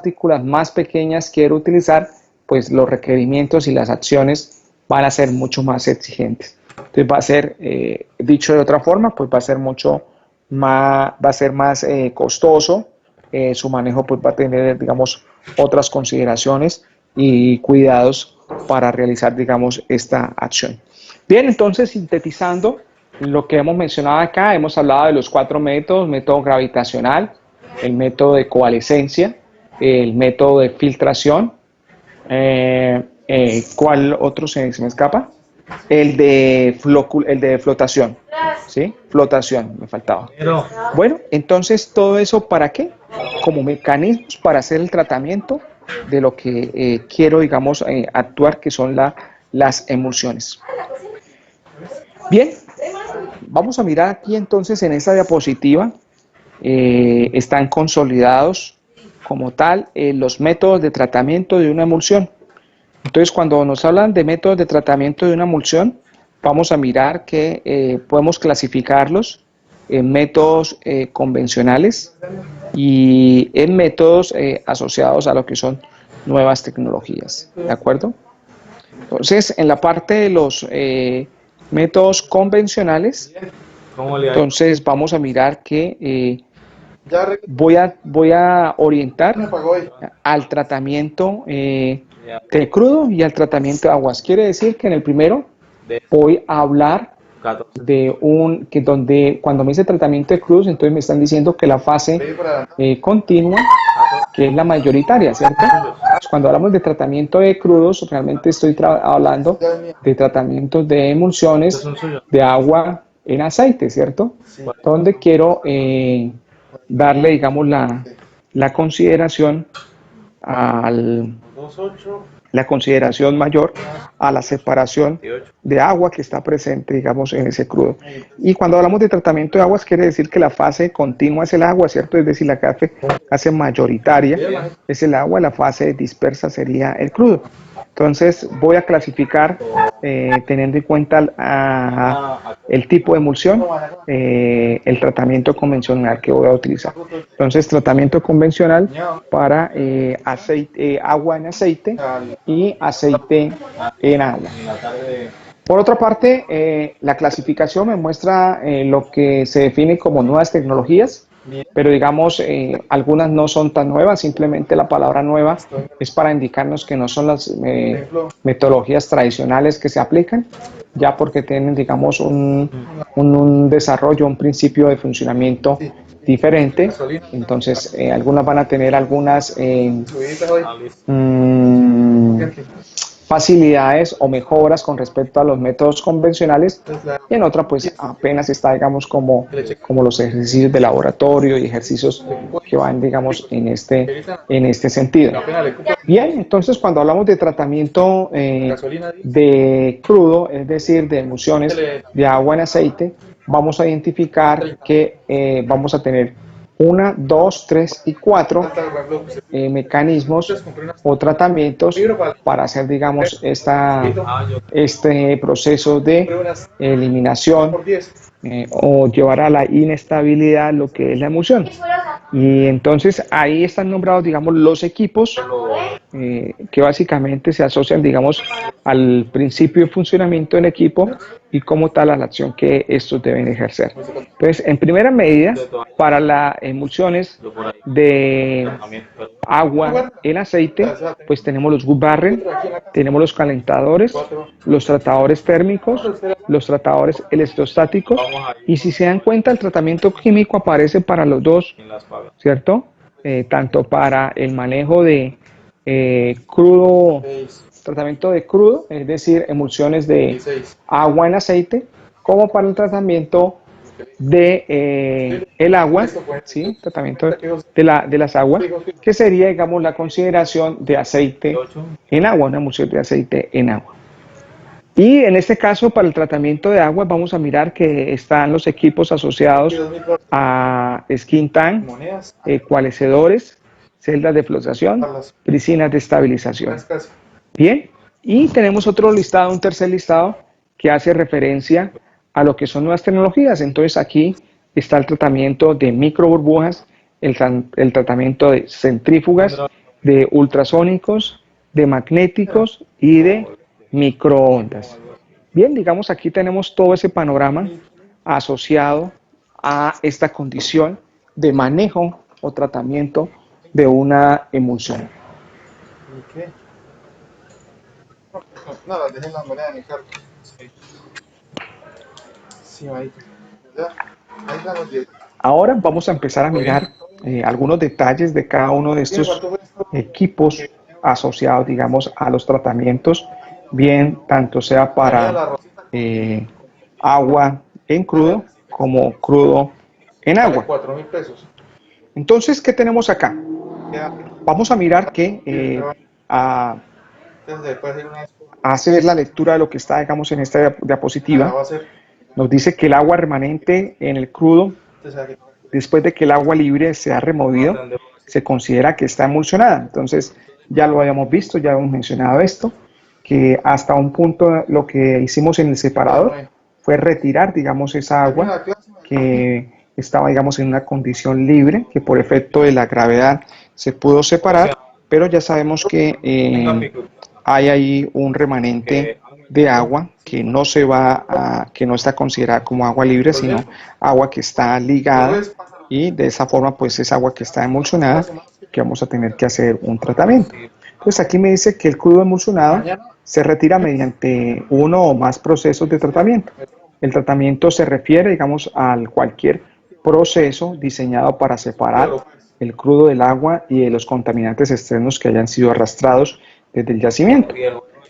partículas más pequeñas quiero utilizar, pues los requerimientos y las acciones van a ser mucho más exigentes. Entonces va a ser, dicho de otra forma, pues va a ser mucho más, va a ser más costoso, su manejo pues va a tener, digamos, otras consideraciones y cuidados para realizar, digamos, esta acción. Bien, entonces, sintetizando lo que hemos mencionado acá, hemos hablado de los 4 métodos: método gravitacional, el método de coalescencia, el método de filtración, ¿cuál otro se me escapa? El de flotación, ¿sí? Flotación, me faltaba. Bueno, entonces, ¿todo eso para qué? Como mecanismos para hacer el tratamiento de lo que quiero, digamos, actuar, que son las emulsiones. Bien, vamos a mirar aquí entonces en esta diapositiva. Están consolidados como tal los métodos de tratamiento de una emulsión. Entonces, cuando nos hablan de métodos de tratamiento de una emulsión, vamos a mirar que podemos clasificarlos en métodos convencionales y en métodos asociados a lo que son nuevas tecnologías, ¿de acuerdo? Entonces, en la parte de los métodos convencionales, entonces vamos a mirar que voy a orientar al tratamiento de crudo y al tratamiento de aguas. Quiere decir que en el primero voy a hablar de que donde cuando me dice tratamiento de crudos, entonces me están diciendo que la fase continua, que es la mayoritaria, ¿cierto? Pues cuando hablamos de tratamiento de crudos, realmente estoy hablando de tratamientos de emulsiones de agua en aceite, ¿cierto? Donde quiero darle, digamos, la consideración la consideración mayor a la separación de agua que está presente, digamos, en ese crudo. Y cuando hablamos de tratamiento de aguas, quiere decir que la fase continua es el agua, ¿cierto? Es decir, la fase mayoritaria es el agua, la fase dispersa sería el crudo. Entonces voy a clasificar teniendo en cuenta el tipo de emulsión, el tratamiento convencional que voy a utilizar. Entonces, tratamiento convencional para agua en aceite y aceite en agua. Por otra parte, la clasificación me muestra lo que se define como nuevas tecnologías, pero digamos, algunas no son tan nuevas, simplemente la palabra nueva es para indicarnos que no son las metodologías tradicionales que se aplican, ya porque tienen, digamos, un desarrollo, un principio de funcionamiento diferente. Entonces, algunas van a tener algunas facilidades o mejoras con respecto a los métodos convencionales, y en otra pues apenas está, digamos, como los ejercicios de laboratorio y ejercicios que van, digamos, en este sentido. Bien, entonces cuando hablamos de tratamiento de crudo, es decir, de emulsiones de agua en aceite, vamos a identificar que vamos a tener 1, 2, 3 y 4 mecanismos o tratamientos para hacer, digamos, este proceso de eliminación o llevar a la inestabilidad lo que es la emulsión. Y entonces ahí están nombrados, digamos, los equipos que básicamente se asocian, digamos, al principio de funcionamiento del equipo y como tal a la acción que estos deben ejercer. Entonces, en primera medida, para las emulsiones de agua en aceite, pues tenemos los wood barrel, tenemos los calentadores, los tratadores térmicos, los tratadores electrostáticos, y si se dan cuenta, el tratamiento químico aparece para los dos, ¿cierto? Tanto para el manejo de crudo, tratamiento de crudo, es decir, emulsiones de agua en aceite, como para el tratamiento de el agua, ¿sí? Tratamiento de las aguas, que sería, digamos, la consideración de aceite en agua, una emulsión de aceite en agua. Y en este caso, para el tratamiento de agua, vamos a mirar que están los equipos asociados a skin tank, coalescedores, celdas de flotación, piscinas de estabilización. Bien, y tenemos otro listado, un tercer listado, que hace referencia a lo que son nuevas tecnologías. Entonces aquí está el tratamiento de microburbujas, el tratamiento de centrífugas de ultrasónicos, de magnéticos y de microondas. Bien, digamos, aquí tenemos todo ese panorama asociado a esta condición de manejo o tratamiento de una emulsión. No, las dejen en la moneda en el carro. Sí, ahí. Ya. Ahí estamos 10. Ahora vamos a empezar a mirar algunos detalles de cada uno de estos equipos asociados, digamos, a los tratamientos, bien tanto sea para agua en crudo como crudo en agua. 4.000 pesos. Entonces, ¿qué tenemos acá? Vamos a mirar que hacer la lectura de lo que está, digamos, en esta diapositiva. Nos dice que el agua remanente en el crudo, después de que el agua libre se ha removido, se considera que está emulsionada. Entonces, ya lo habíamos visto, ya hemos mencionado esto, que hasta un punto lo que hicimos en el separador fue retirar, digamos, esa agua que estaba, digamos, en una condición libre, que por efecto de la gravedad se pudo separar, pero ya sabemos que hay ahí un remanente de agua que no se va a, que no está considerada como agua libre, sino agua que está ligada, y de esa forma pues es agua que está emulsionada, que vamos a tener que hacer un tratamiento. Entonces aquí me dice que el crudo emulsionado se retira mediante uno o más procesos de tratamiento. El tratamiento se refiere, digamos, a cualquier proceso diseñado para separar el crudo del agua y de los contaminantes externos que hayan sido arrastrados desde el yacimiento.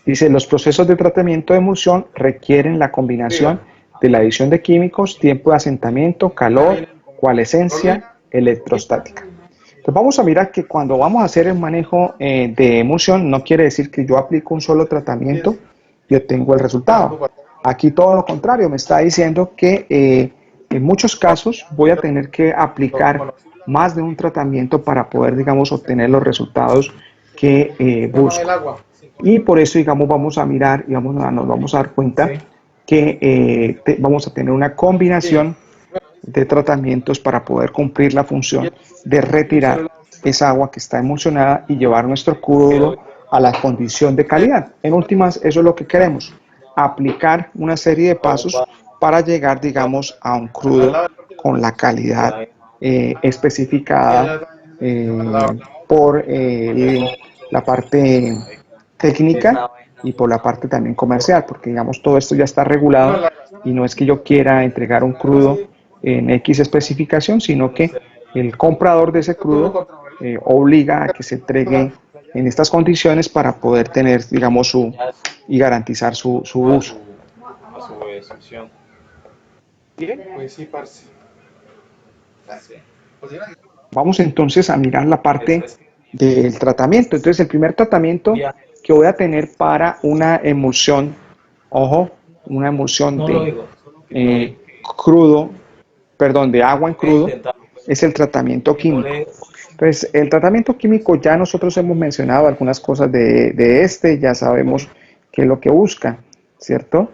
Dice, los procesos de tratamiento de emulsión requieren la combinación de la adición de químicos, tiempo de asentamiento, calor, coalescencia, electrostática. Entonces vamos a mirar que cuando vamos a hacer el manejo de emulsión, no quiere decir que yo aplico un solo tratamiento y obtengo el resultado. Aquí todo lo contrario, me está diciendo que en muchos casos voy a tener que aplicar más de un tratamiento para poder, digamos, obtener los resultados que busco. Y por eso, digamos, vamos a mirar y nos vamos a dar cuenta que vamos a tener una combinación de tratamientos para poder cumplir la función de retirar esa agua que está emulsionada y llevar nuestro crudo a la condición de calidad. En últimas, eso es lo que queremos, aplicar una serie de pasos para llegar, digamos, a un crudo con la calidad especificada por la parte técnica y por la parte también comercial, porque digamos todo esto ya está regulado y no es que yo quiera entregar un crudo en X especificación, sino que el comprador de ese crudo obliga a que se entregue en estas condiciones para poder tener, digamos, y garantizar su uso. Bien. Pues sí, parce. Vamos entonces a mirar la parte del tratamiento. Entonces, el primer tratamiento que voy a tener para una emulsión, ojo, una emulsión de crudo, perdón, de agua en crudo, es el tratamiento químico. Entonces, el tratamiento químico, ya nosotros hemos mencionado algunas cosas de este, ya sabemos qué es lo que busca, ¿cierto?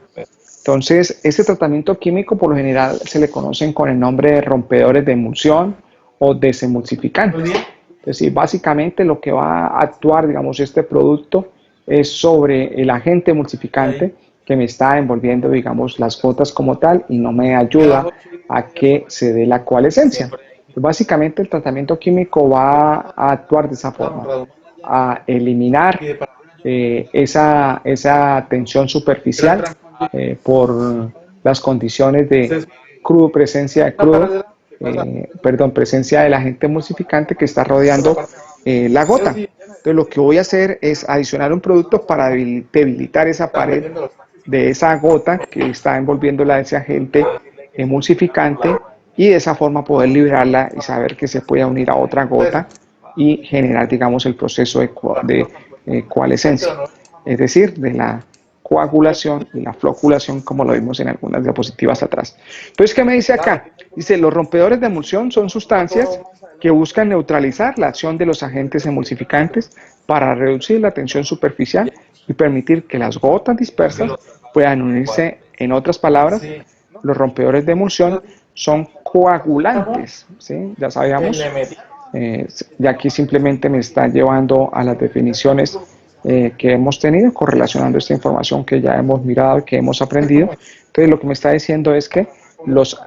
Entonces, este tratamiento químico por lo general se le conocen con el nombre de rompedores de emulsión o desemulsificantes. Entonces, básicamente lo que va a actuar, digamos, este producto es sobre el agente emulsificante que me está envolviendo, digamos, las gotas como tal y no me ayuda a que se dé la coalescencia. Pues básicamente el tratamiento químico va a actuar de esa forma, a eliminar esa tensión superficial por las condiciones de crudo, presencia de crudo, presencia del agente emulsificante que está rodeando la gota. Entonces lo que voy a hacer es adicionar un producto para debilitar esa pared de esa gota que está envolviéndola de ese agente emulsificante y de esa forma poder liberarla y saber que se puede unir a otra gota y generar, digamos, el proceso de coalescencia, es decir, de la coagulación y la floculación, como lo vimos en algunas diapositivas atrás. Entonces, ¿qué me dice acá? Dice, los rompedores de emulsión son sustancias que buscan neutralizar la acción de los agentes emulsificantes para reducir la tensión superficial y permitir que las gotas dispersas puedan unirse. En otras palabras, los rompedores de emulsión son coagulantes, ¿sí? Ya sabíamos Y aquí simplemente me está llevando a las definiciones que hemos tenido, correlacionando esta información que ya hemos mirado y que hemos aprendido. Entonces, lo que me está diciendo es que los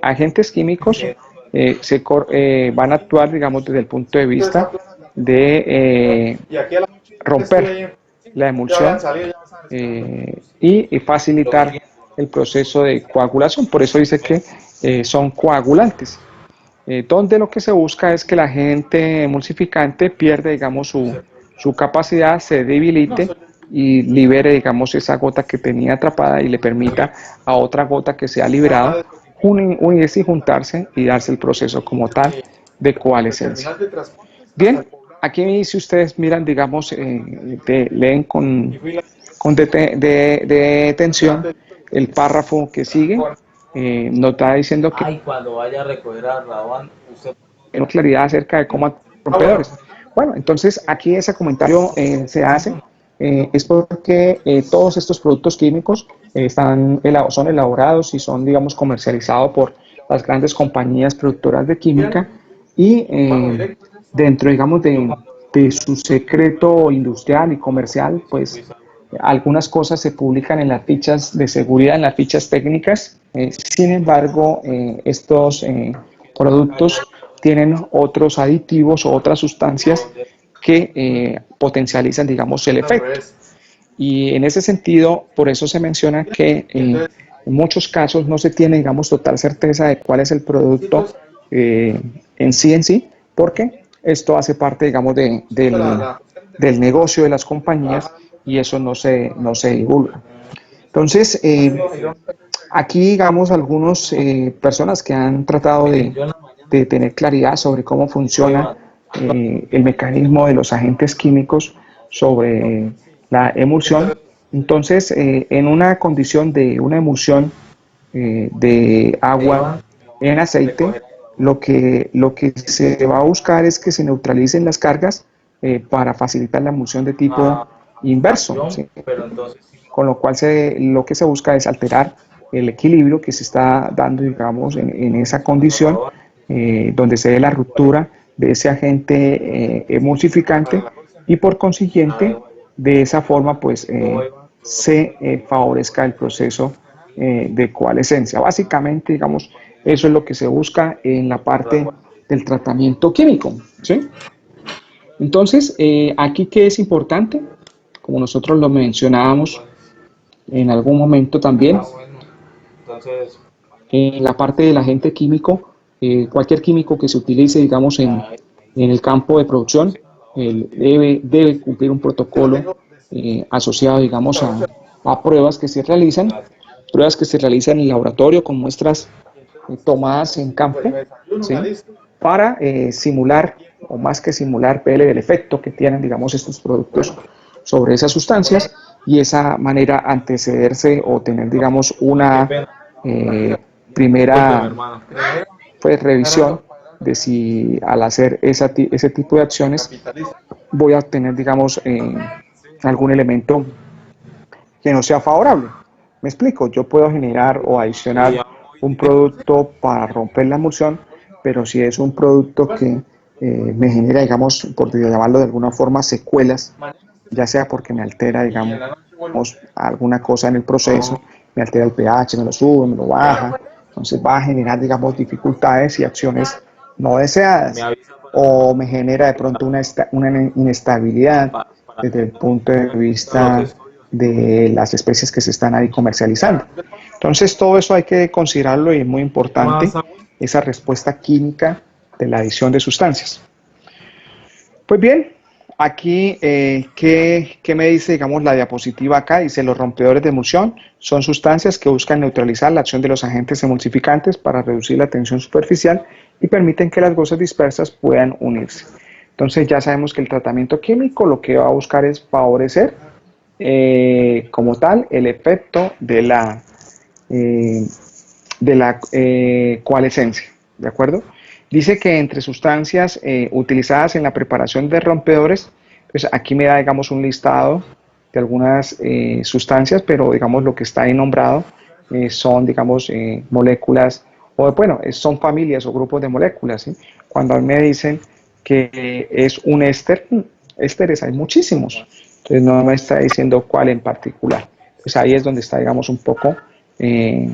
agentes químicos van a actuar, digamos, desde el punto de vista de romper la emulsión y facilitar el proceso de coagulación. Por eso dice que son coagulantes. Donde lo que se busca es que el agente emulsificante pierda, digamos, su capacidad, se debilite y libere, digamos, esa gota que tenía atrapada y le permita a otra gota que sea liberada unirse y juntarse y darse el proceso como tal de coalescencia. Bien, aquí si ustedes miran, digamos, leen con detención el párrafo que sigue, nos está diciendo que cuando vaya a recoger a Raban, usted... tiene claridad acerca de cómo rompedores. Bueno, entonces aquí ese comentario se hace es porque todos estos productos químicos son elaborados y son, digamos, comercializados por las grandes compañías productoras de química y dentro, digamos, de su secreto industrial y comercial, pues algunas cosas se publican en las fichas de seguridad, en las fichas técnicas. Sin embargo, estos productos tienen otros aditivos o otras sustancias que potencializan, digamos, el efecto. Y en ese sentido, por eso se menciona que en muchos casos no se tiene, digamos, total certeza de cuál es el producto en sí, porque esto hace parte, digamos, del negocio de las compañías y eso no se divulga. Entonces, aquí, digamos, algunas personas que han tratado de tener claridad sobre cómo funciona el mecanismo de los agentes químicos sobre la emulsión. Entonces, en una condición de una emulsión de agua en aceite, lo que se va a buscar es que se neutralicen las cargas para facilitar la emulsión de tipo inverso, ¿sí? Con lo cual lo que se busca es alterar el equilibrio que se está dando, digamos, en esa condición donde se dé la ruptura de ese agente emulsificante y por consiguiente de esa forma pues se favorezca el proceso de coalescencia. Básicamente, digamos, eso es lo que se busca en la parte del tratamiento químico, ¿sí? Entonces, aquí ¿qué es importante? Como nosotros lo mencionábamos en algún momento también, en la parte del agente químico, cualquier químico que se utilice, digamos, en el campo de producción, debe cumplir un protocolo asociado, digamos, a pruebas que se realizan en el laboratorio con muestras tomadas en campo, ¿sí? Para simular, o más que simular, ver el efecto que tienen, digamos, estos productos sobre esas sustancias y de esa manera antecederse o tener, digamos, una primera pues, revisión de si al hacer ese tipo de acciones voy a obtener, digamos, algún elemento que no sea favorable. Me explico, yo puedo generar o adicionar un producto para romper la emulsión, pero si es un producto que me genera, digamos, por llamarlo de alguna forma, secuelas, ya sea porque me altera, digamos, alguna cosa en el proceso, me altera el pH, me lo sube, me lo baja, entonces va a generar, digamos, dificultades y acciones no deseadas, o me genera de pronto una inestabilidad desde el punto de vista de las especies que se están ahí comercializando. Entonces todo eso hay que considerarlo y es muy importante esa respuesta química de la adición de sustancias. Pues bien, aquí, ¿qué me dice, digamos, la diapositiva acá? Dice, los rompedores de emulsión son sustancias que buscan neutralizar la acción de los agentes emulsificantes para reducir la tensión superficial y permiten que las gozas dispersas puedan unirse. Entonces ya sabemos que el tratamiento químico lo que va a buscar es favorecer como tal el efecto de la coalescencia, ¿de acuerdo? Dice que entre sustancias utilizadas en la preparación de rompedores, pues aquí me da, digamos, un listado de algunas sustancias, pero digamos lo que está ahí nombrado son, digamos, moléculas, o bueno, son familias o grupos de moléculas, ¿sí? cuando a mí me dicen que es un éster, ésteres hay muchísimos, entonces no me está diciendo cuál en particular. Pues ahí es donde está, digamos, un poco eh,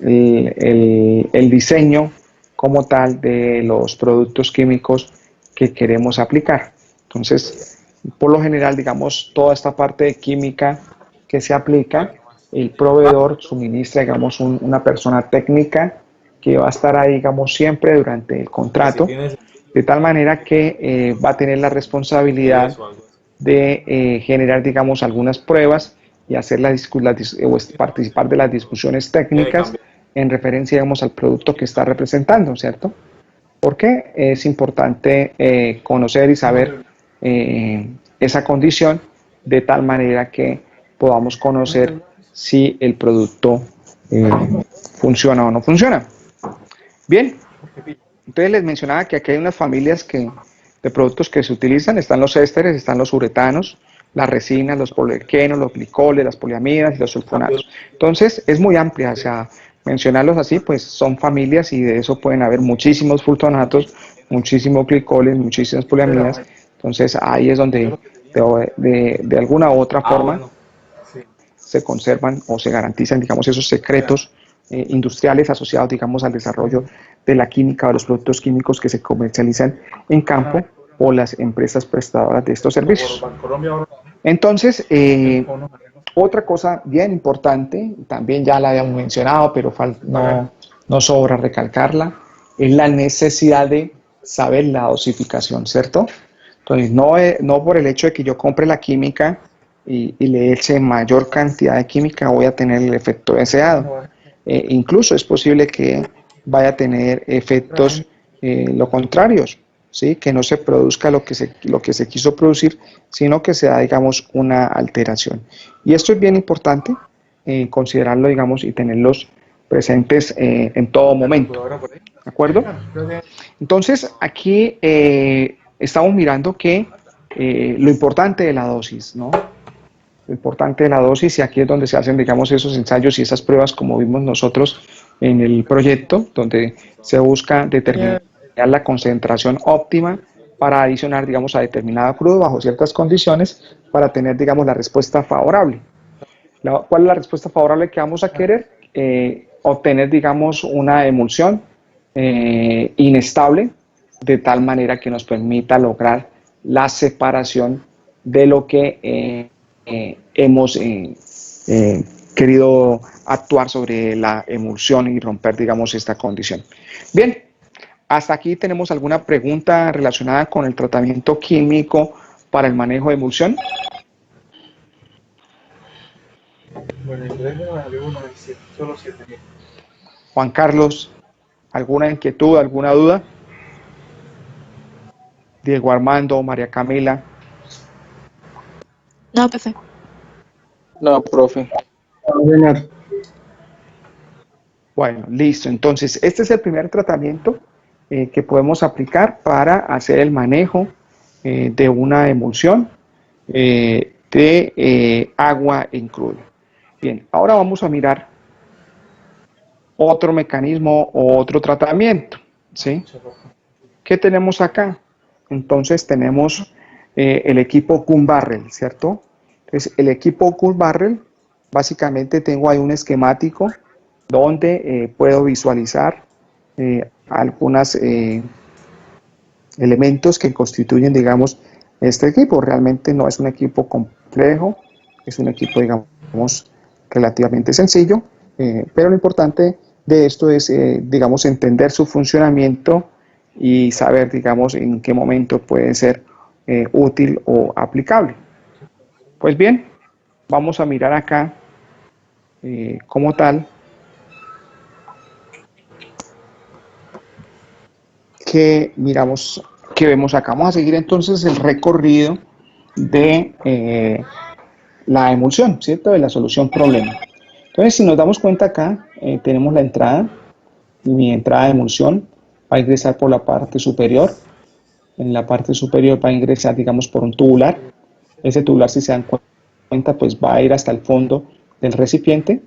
el diseño como tal de los productos químicos que queremos aplicar. Entonces, por lo general, digamos, toda esta parte de química que se aplica, el proveedor suministra, digamos, una persona técnica que va a estar ahí, digamos, siempre durante el contrato, de tal manera que va a tener la responsabilidad de generar, digamos, algunas pruebas y hacer o participar de las discusiones técnicas en referencia, digamos, al producto que está representando, ¿cierto? Porque es importante conocer y saber esa condición de tal manera que podamos conocer si el producto eh, funciona o no funciona. Bien, entonces les mencionaba que aquí hay unas familias de productos que se utilizan, están los ésteres, están los uretanos, las resinas, los polialquenos, los glicoles, las poliamidas y los sulfonatos. Entonces es muy amplia, o sea, mencionarlos así, pues son familias y de eso pueden haber muchísimos sulfonatos, muchísimos glicoles, muchísimas poliamidas. Entonces ahí es donde de alguna u otra forma se conservan o se garantizan, digamos, esos secretos industriales asociados, digamos, al desarrollo de la química o los productos químicos que se comercializan en campo por las empresas prestadoras de estos servicios. Entonces, otra cosa bien importante, también ya la habíamos mencionado, pero no sobra recalcarla, es la necesidad de saber la dosificación, ¿cierto? Entonces, no por el hecho de que yo compre la química y le eche mayor cantidad de química voy a tener el efecto deseado. Incluso es posible que vaya a tener efectos lo contrarios, ¿sí? Que no se produzca lo que se quiso producir, sino que se da, digamos, una alteración. Y esto es bien importante considerarlo, digamos, y tenerlos presentes en todo momento. ¿De acuerdo? Entonces, aquí estamos mirando que lo importante de la dosis, ¿no? Lo importante de la dosis, y aquí es donde se hacen, digamos, esos ensayos y esas pruebas, como vimos nosotros en el proyecto, donde se busca determinar la concentración óptima para adicionar, digamos, a determinado crudo bajo ciertas condiciones para tener, digamos, la respuesta favorable. ¿Cuál es la respuesta favorable que vamos a querer? Obtener, digamos, una emulsión inestable, de tal manera que nos permita lograr la separación de lo que hemos querido actuar sobre la emulsión y romper, digamos, esta condición. Bien, hasta aquí tenemos alguna pregunta relacionada con el tratamiento químico para el manejo de emulsión. Bueno, el teléfono salió solo 7.000. Juan Carlos, ¿alguna inquietud, alguna duda? Diego Armando, María Camila. No, profe. No, profe. Señor. Bueno, listo. Entonces, este es el primer tratamiento que podemos aplicar para hacer el manejo de una emulsión de agua en crudo. Bien, ahora vamos a mirar otro mecanismo o otro tratamiento, ¿sí? ¿Qué tenemos acá? Entonces tenemos el equipo Gun Barrel, ¿cierto? Entonces el equipo Gun Barrel, básicamente tengo ahí un esquemático donde puedo visualizar algunos elementos que constituyen, digamos, este equipo. Realmente no es un equipo complejo, es un equipo, digamos, relativamente sencillo, pero lo importante de esto es, digamos, entender su funcionamiento y saber, digamos, en qué momento puede ser útil o aplicable. Pues bien, vamos a mirar acá como tal que vemos acá. Vamos a seguir entonces el recorrido de la emulsión, ¿cierto? De la solución problema. Entonces, si nos damos cuenta acá, tenemos la entrada, y mi entrada de emulsión va a ingresar por la parte superior. En la parte superior va a ingresar, digamos, por un tubular. Ese tubular, si se dan cuenta, pues va a ir hasta el fondo del recipiente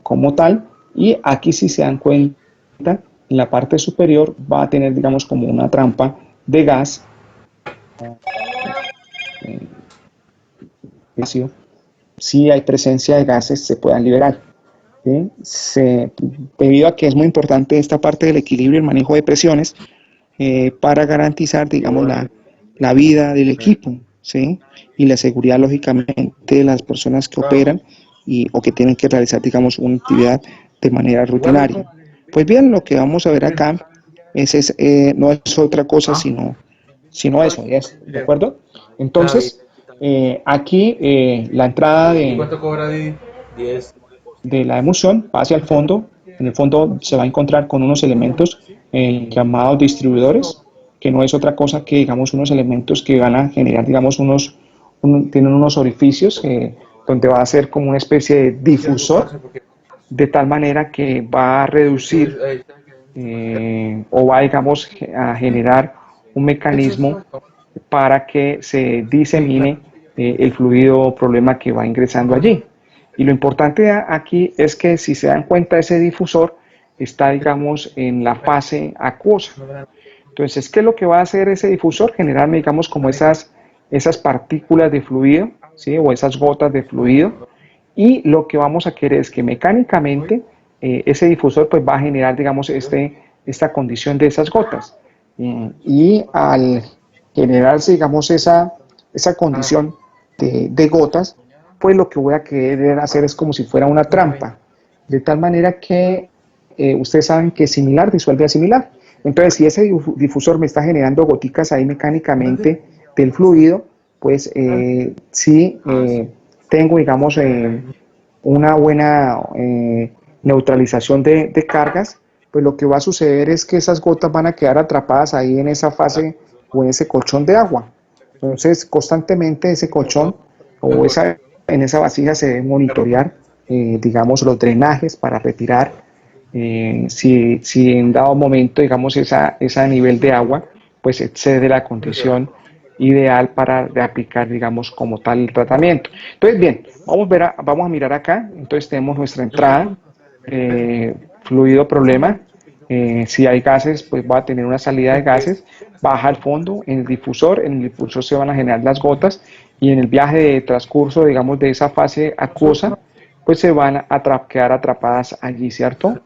como tal. Y aquí, si se dan cuenta, en la parte superior va a tener, digamos, como una trampa de gas. Si hay presencia de gases, se puedan liberar. ¿Sí? Debido a que es muy importante esta parte del equilibrio y el manejo de presiones para garantizar, digamos, la vida del equipo, ¿sí? Y la seguridad, lógicamente, de las personas que operan o que tienen que realizar, digamos, una actividad de manera rutinaria. Pues bien, lo que vamos a ver acá no es otra cosa sino eso, ¿de acuerdo? Entonces, aquí la entrada ¿Y cuánto cobra Didi? 10. de la emulsión va hacia el fondo. En el fondo se va a encontrar con unos elementos llamados distribuidores, que no es otra cosa que, digamos, unos elementos que van a generar, digamos, tienen unos orificios donde va a ser como una especie de difusor, de tal manera que va a reducir o va, digamos, a generar un mecanismo para que se disemine el fluido o problema que va ingresando allí. Y lo importante aquí es que si se dan cuenta ese difusor está, digamos, en la fase acuosa. Entonces, ¿qué es lo que va a hacer ese difusor? Generar, digamos, como esas partículas de fluido, ¿sí? O esas gotas de fluido. Y lo que vamos a querer es que mecánicamente ese difusor pues va a generar, digamos, esta condición de esas gotas. Y al generarse, digamos, esa condición de gotas, pues lo que voy a querer hacer es como si fuera una trampa, de tal manera que ustedes saben que similar disuelve a similar. Entonces, si ese difusor me está generando goticas ahí mecánicamente del fluido, pues sí tengo, digamos, una buena neutralización de cargas, pues lo que va a suceder es que esas gotas van a quedar atrapadas ahí en esa fase o en ese colchón de agua. Entonces, constantemente ese colchón o en esa vasija se debe monitorear, digamos, los drenajes para retirar si en dado momento, digamos, ese nivel de agua, pues excede la condición ideal para aplicar, digamos, como tal el tratamiento. Entonces, bien, vamos a mirar acá. Entonces, tenemos nuestra entrada, fluido problema. Si hay gases, pues va a tener una salida de gases. Baja al fondo en el difusor se van a generar las gotas y en el viaje de transcurso, digamos, de esa fase acuosa, pues se van a quedar atrapadas allí, ¿cierto?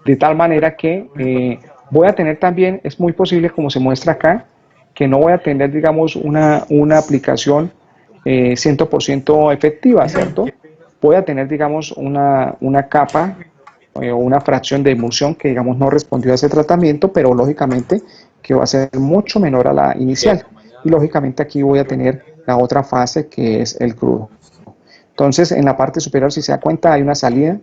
De tal manera que voy a tener también, es muy posible, como se muestra acá, que no voy a tener, digamos, una aplicación 100% efectiva, ¿cierto? Voy a tener, digamos, una capa o una fracción de emulsión que, digamos, no respondió a ese tratamiento, pero lógicamente que va a ser mucho menor a la inicial. Y lógicamente aquí voy a tener la otra fase que es el crudo. Entonces, en la parte superior, si se da cuenta, hay una salida.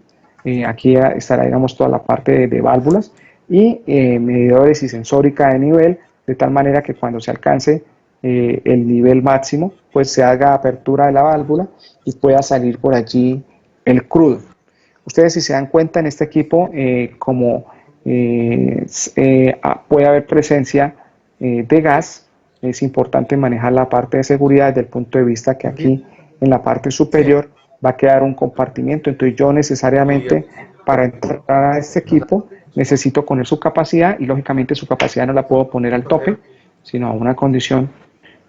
Aquí estará, digamos, toda la parte de válvulas y medidores y sensórica de nivel, de tal manera que cuando se alcance el nivel máximo, pues se haga apertura de la válvula y pueda salir por allí el crudo. Ustedes, si se dan cuenta, en este equipo, como puede haber presencia de gas, es importante manejar la parte de seguridad desde el punto de vista que aquí en la parte superior va a quedar un compartimiento. Entonces yo necesariamente para entrar a este equipo necesito poner su capacidad y lógicamente su capacidad no la puedo poner al tope, sino a una condición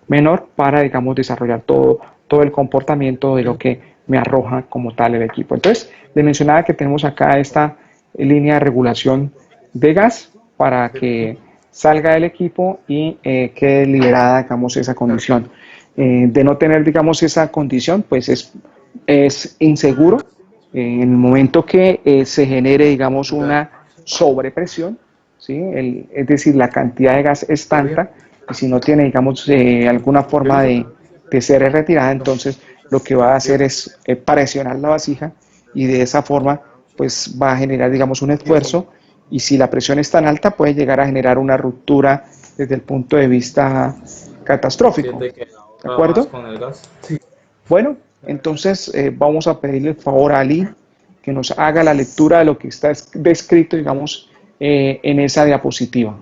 menor para, digamos, desarrollar todo el comportamiento de lo que me arroja como tal el equipo. Entonces, le mencionaba que tenemos acá esta línea de regulación de gas para que salga del equipo y quede liberada, digamos, esa condición. De no tener, digamos, esa condición, pues es inseguro. En el momento que se genere, digamos, una sobrepresión, ¿sí? Es decir, la cantidad de gas es tanta y si no tiene, digamos, alguna forma de ser retirada, entonces lo que va a hacer es presionar la vasija y de esa forma pues va a generar, digamos, un esfuerzo y si la presión es tan alta puede llegar a generar una ruptura desde el punto de vista catastrófico. ¿Siente que ¿De ahorra más acuerdo? con el gas? Bueno, entonces vamos a pedirle el favor a Ali que nos haga la lectura de lo que está descrito, digamos, en esa diapositiva,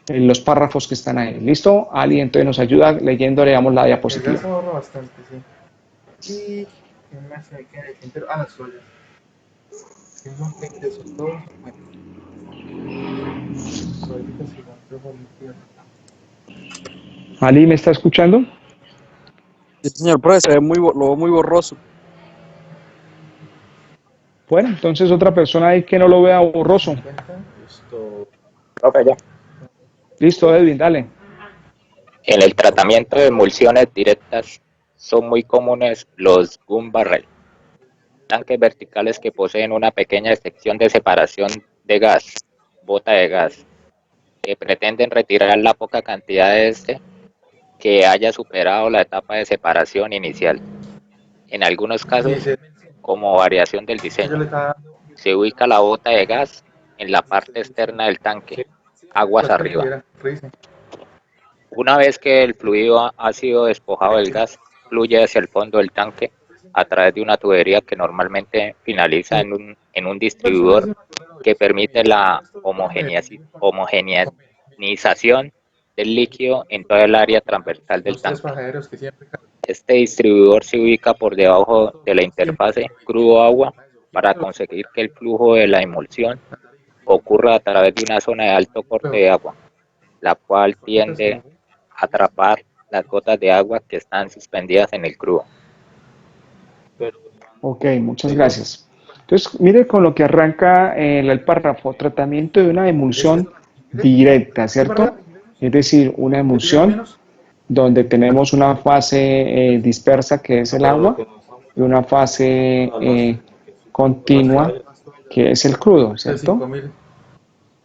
en los párrafos que están ahí. ¿Listo? Ali, entonces nos ayuda leyendo, digamos, la El gas diapositiva. ahorra bastante, sí. Y ¿qué más se me queda en el tintero? Ah, las ollas. Que son 20 son 2. Bueno. Ali, ¿me está escuchando? Sí, señor, profe, se ve lo veo muy borroso. Bueno, entonces otra persona ahí que no lo vea borroso. Profe, ya. Listo, Edwin, dale. En el tratamiento de emulsiones directas son muy comunes los gun barrel, tanques verticales que poseen una pequeña sección de separación de gas, bota de gas, que pretenden retirar la poca cantidad de este que haya superado la etapa de separación inicial. En algunos casos, como variación del diseño, se ubica la bota de gas en la parte externa del tanque, aguas arriba. Una vez que el fluido ha sido despojado del gas, fluye hacia el fondo del tanque a través de una tubería que normalmente finaliza en un distribuidor que permite la homogeneización del líquido en toda el área transversal del tanque. Este distribuidor se ubica por debajo de la interfase crudo-agua para conseguir que el flujo de la emulsión ocurra a través de una zona de alto corte de agua, la cual tiende a atrapar las gotas de agua que están suspendidas en el crudo. Ok, muchas gracias. Entonces, mire con lo que arranca el párrafo, tratamiento de una emulsión directa, ¿cierto? Es decir, una emulsión donde tenemos una fase dispersa que es el agua y una fase continua que es el crudo, ¿cierto?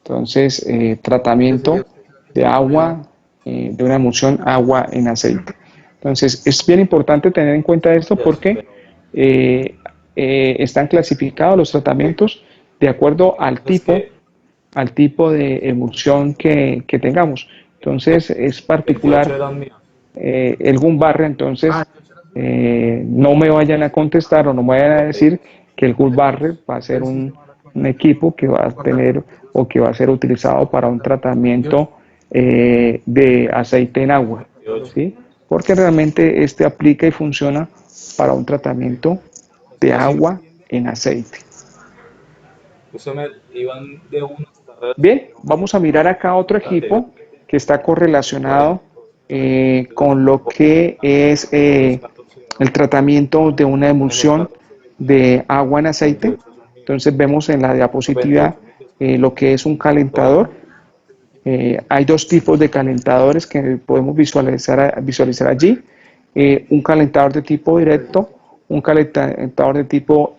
Entonces, tratamiento de agua, de una emulsión agua en aceite. Entonces, es bien importante tener en cuenta esto porque están clasificados los tratamientos de acuerdo al tipo de emulsión que tengamos. Entonces, es particular el gun barre, entonces no me vayan a contestar o no me vayan a decir que el gun barre va a ser un equipo que va a tener o que va a ser utilizado para un tratamiento de aceite en agua, ¿sí? Porque realmente este aplica y funciona para un tratamiento de agua en aceite. Bien, vamos a mirar acá otro equipo que está correlacionado con lo que es el tratamiento de una emulsión de agua en aceite. Entonces vemos en la diapositiva lo que es un calentador. Hay dos tipos de calentadores que podemos visualizar allí. Un calentador de tipo directo, un calentador de tipo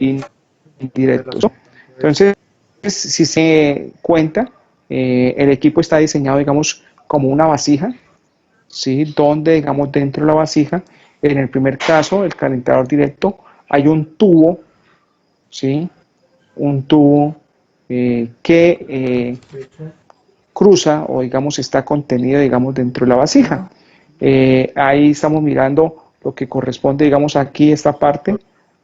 indirecto. Entonces, si se cuenta, el equipo está diseñado, digamos, como una vasija, ¿sí? Donde, digamos, dentro de la vasija, en el primer caso, el calentador directo, hay un tubo, ¿sí? Un tubo que cruza o, digamos, está contenido, digamos, dentro de la vasija. Ahí estamos mirando lo que corresponde, digamos, aquí esta parte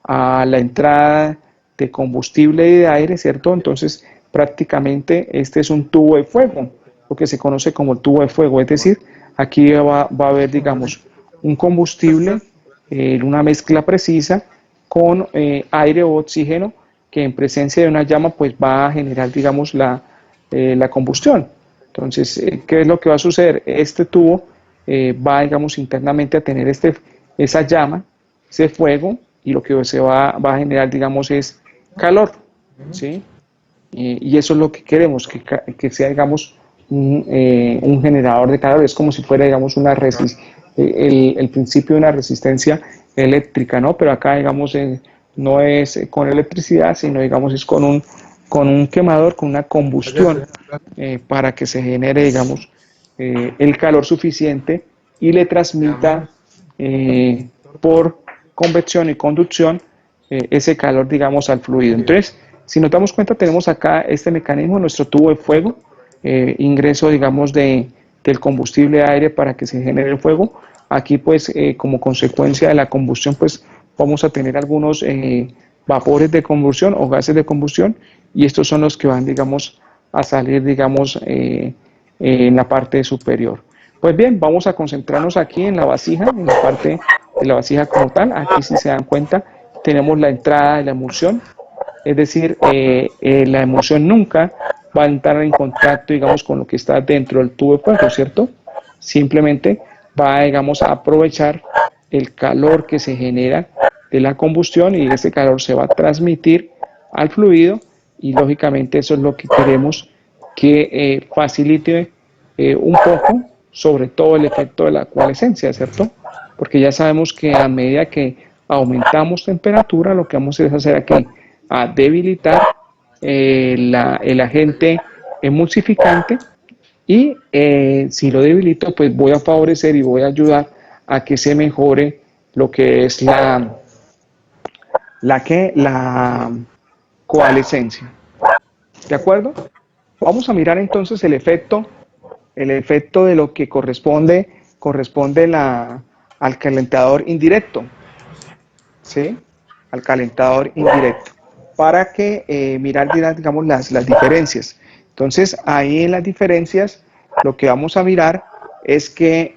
a la entrada de combustible y de aire, ¿cierto? Entonces, prácticamente este es un tubo de fuego, lo que se conoce como el tubo de fuego, es decir, aquí va a haber, digamos, un combustible en una mezcla precisa con aire o oxígeno que en presencia de una llama pues va a generar, digamos, la combustión. Entonces, ¿qué es lo que va a suceder? Este tubo va, digamos, internamente a tener esa llama, ese fuego, y lo que se va a generar, digamos, es calor, ¿sí? Y eso es lo que queremos, que sea, digamos, un generador de calor. Es como si fuera, digamos, el principio de una resistencia eléctrica, ¿no? Pero acá, digamos, no es con electricidad, sino, digamos, es con un quemador, con una combustión, para que se genere, digamos, el calor suficiente y le transmita por convección y conducción ese calor, digamos, al fluido. Entonces, si nos damos cuenta, tenemos acá este mecanismo, nuestro tubo de fuego, ingreso, digamos, del combustible de aire para que se genere el fuego. Aquí, pues, como consecuencia de la combustión, pues, vamos a tener algunos vapores de combustión o gases de combustión, y estos son los que van, digamos, a salir, digamos, en la parte superior. Pues bien, vamos a concentrarnos aquí en la vasija, en la parte de la vasija como tal. Aquí, si se dan cuenta, tenemos la entrada de la emulsión, es decir, la emulsión nunca va a entrar en contacto, digamos, con lo que está dentro del tubo de fuego, ¿cierto? Simplemente va, digamos, a aprovechar el calor que se genera de la combustión y ese calor se va a transmitir al fluido y lógicamente eso es lo que queremos que facilite un poco sobre todo el efecto de la coalescencia, ¿cierto? Porque ya sabemos que a medida que aumentamos temperatura, lo que vamos a hacer aquí a debilitar el agente emulsificante y si lo debilito, pues voy a favorecer y voy a ayudar a que se mejore lo que es la coalescencia. ¿De acuerdo? Vamos a mirar entonces el efecto de lo que corresponde al calentador indirecto, ¿sí? Al calentador indirecto, para que mirar, digamos, las diferencias. Entonces, ahí en las diferencias, lo que vamos a mirar es que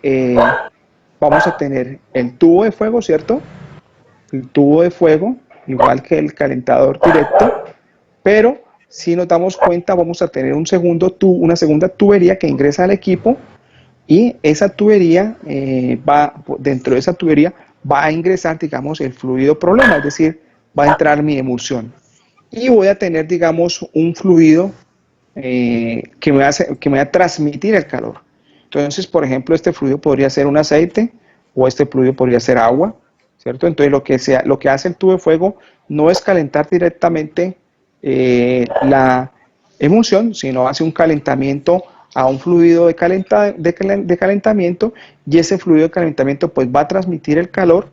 vamos a tener el tubo de fuego, ¿cierto? El tubo de fuego, igual que el calentador directo, pero si nos damos cuenta, vamos a tener una segunda tubería que ingresa al equipo y esa tubería dentro de esa tubería va a ingresar, digamos, el fluido problema, es decir, va a entrar mi emulsión. Y voy a tener, digamos, un fluido que me va a transmitir el calor. Entonces, por ejemplo, este fluido podría ser un aceite o este fluido podría ser agua, ¿cierto? Entonces, lo que hace el tubo de fuego no es calentar directamente la emulsión, sino hace un calentamiento a un fluido de calentamiento y ese fluido de calentamiento pues va a transmitir el calor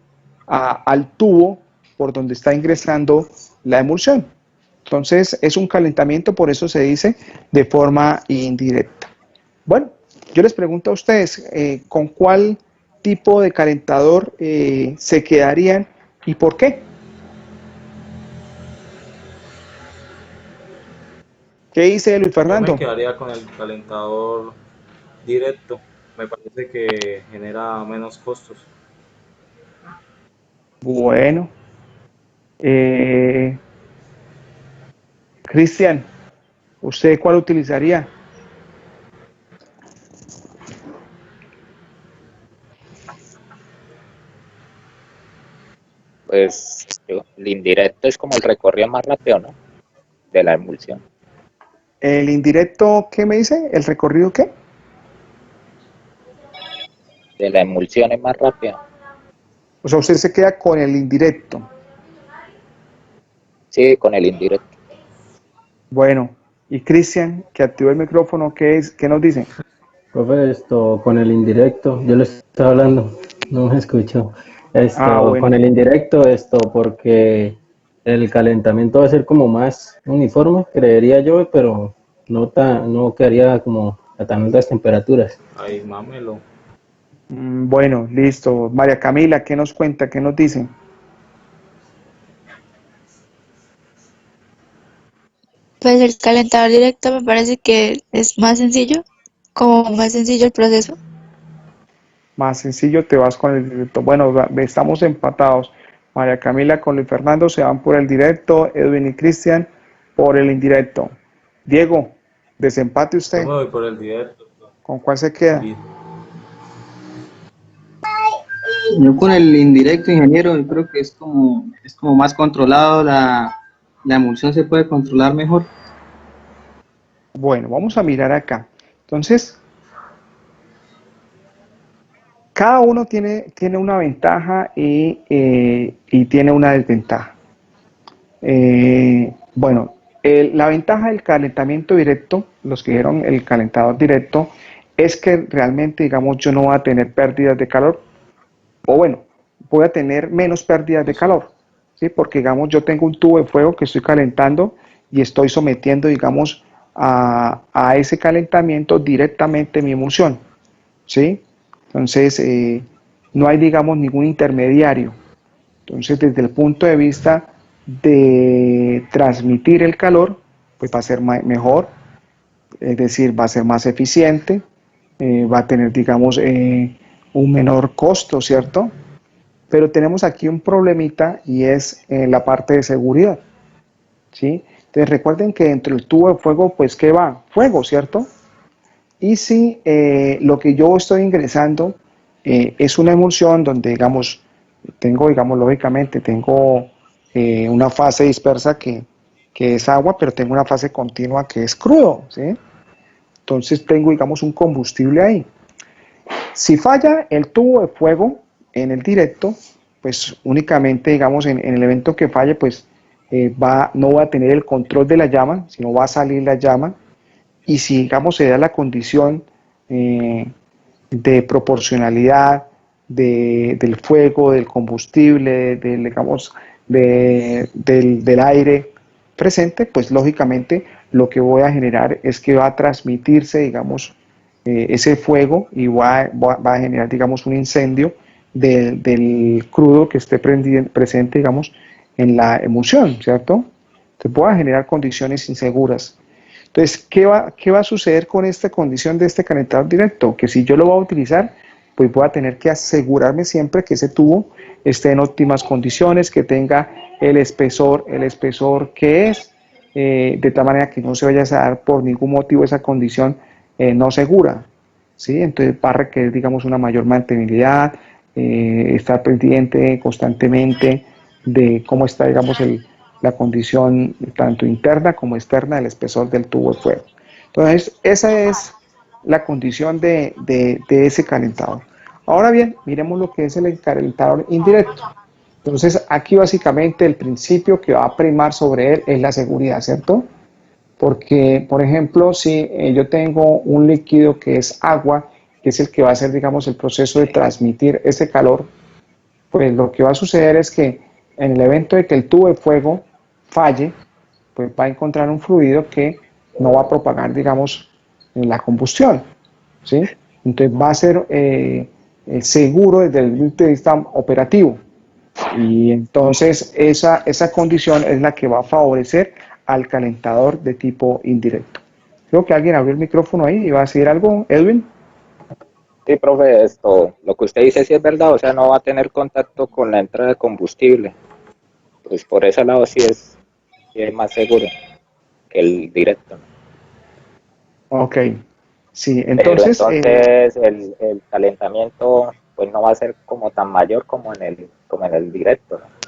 al tubo por donde está ingresando la emulsión. Entonces es un calentamiento, por eso se dice de forma indirecta. Bueno, yo les pregunto a ustedes, ¿con cuál tipo de calentador se quedarían y por qué? ¿Qué dice Luis Yo me Fernando? quedaría con el calentador directo. Me parece que genera menos costos. Bueno, Cristian, ¿usted cuál utilizaría? Pues el indirecto es como el recorrido más rápido, ¿no? De la emulsión. ¿El indirecto qué me dice? ¿El recorrido qué? De la emulsión es más rápido. O sea, usted se queda con el indirecto. Sí, con el indirecto. Bueno, y Cristian, que activó el micrófono, ¿qué nos dice? Profe, con el indirecto, yo le estaba hablando, no me escucho. Con Bueno, el indirecto, porque el calentamiento va a ser como más uniforme, creería yo, pero no quedaría como a tan altas temperaturas. Ay, mámelo. Bueno, listo. María Camila, ¿qué nos cuenta? ¿Qué nos dice? Pues el calentador directo me parece que es más sencillo, como más sencillo el proceso. Más sencillo, te vas con el directo. Bueno, estamos empatados. María Camila con Luis Fernando se van por el directo, Edwin y Cristian por el indirecto. Diego, desempate Yo usted. me voy por el directo. ¿Con cuál se queda? Yo con el indirecto, ingeniero, yo creo que es como más controlado, la emulsión se puede controlar mejor. Bueno, vamos a mirar acá. Entonces, cada uno tiene una ventaja y tiene una desventaja. Bueno, la ventaja del calentamiento directo, los que dijeron el calentador directo, es que realmente, digamos, yo no voy a tener pérdidas de calor, o bueno, voy a tener menos pérdidas de calor, ¿sí? Porque, digamos, yo tengo un tubo de fuego que estoy calentando y estoy sometiendo, digamos, a ese calentamiento directamente mi emulsión, ¿sí? Entonces, no hay, digamos, ningún intermediario. Entonces, desde el punto de vista de transmitir el calor, pues va a ser mejor, es decir, va a ser más eficiente, va a tener, digamos, un menor costo, ¿cierto? Pero tenemos aquí un problemita y es la parte de seguridad, ¿sí? Entonces recuerden que dentro del tubo de fuego, pues ¿qué va? Fuego, ¿cierto? Y si lo que yo estoy ingresando es una emulsión donde, digamos, lógicamente, tengo una fase dispersa que es agua, pero tengo una fase continua que es crudo, ¿sí? Entonces tengo, digamos, un combustible ahí. Si falla el tubo de fuego en el directo, pues únicamente, digamos, en el evento que falle, pues no va a tener el control de la llama, sino va a salir la llama. Y si, digamos, se da la condición de proporcionalidad del fuego, del combustible, digamos, del aire presente, pues lógicamente lo que voy a generar es que va a transmitirse, digamos, ese fuego y va a generar, digamos, un incendio del crudo que esté presente, digamos, en la emulsión, ¿cierto? Entonces voy a generar condiciones inseguras. Entonces, ¿qué va a suceder con esta condición de este calentador directo? Que si yo lo voy a utilizar, pues voy a tener que asegurarme siempre que ese tubo esté en óptimas condiciones, que tenga el espesor que es, de tal manera que no se vaya a dar por ningún motivo esa condición no segura, ¿sí? Entonces va a requerir, digamos, una mayor mantenibilidad, estar pendiente constantemente de cómo está, digamos, la condición tanto interna como externa del espesor del tubo de fuego. Entonces, esa es la condición de ese calentador. Ahora bien, miremos lo que es el calentador indirecto. Entonces, aquí básicamente el principio que va a primar sobre él es la seguridad, ¿cierto? Porque, por ejemplo, si yo tengo un líquido que es agua, que es el que va a hacer, digamos, el proceso de transmitir ese calor, pues lo que va a suceder es que en el evento de que el tubo de fuego falle, pues va a encontrar un fluido que no va a propagar, digamos, la combustión, ¿sí? Entonces va a ser seguro desde el punto de vista operativo. Y entonces esa condición es la que va a favorecer al calentador de tipo indirecto. Creo que alguien abrió el micrófono ahí y va a decir algo, Edwin. Sí, profe, lo que usted dice sí es verdad, o sea, no va a tener contacto con la entrada de combustible. Pues por ese lado sí es más seguro que el directo. Ok, sí, Pero entonces, entonces el calentamiento pues no va a ser como tan mayor como en el directo, ¿no?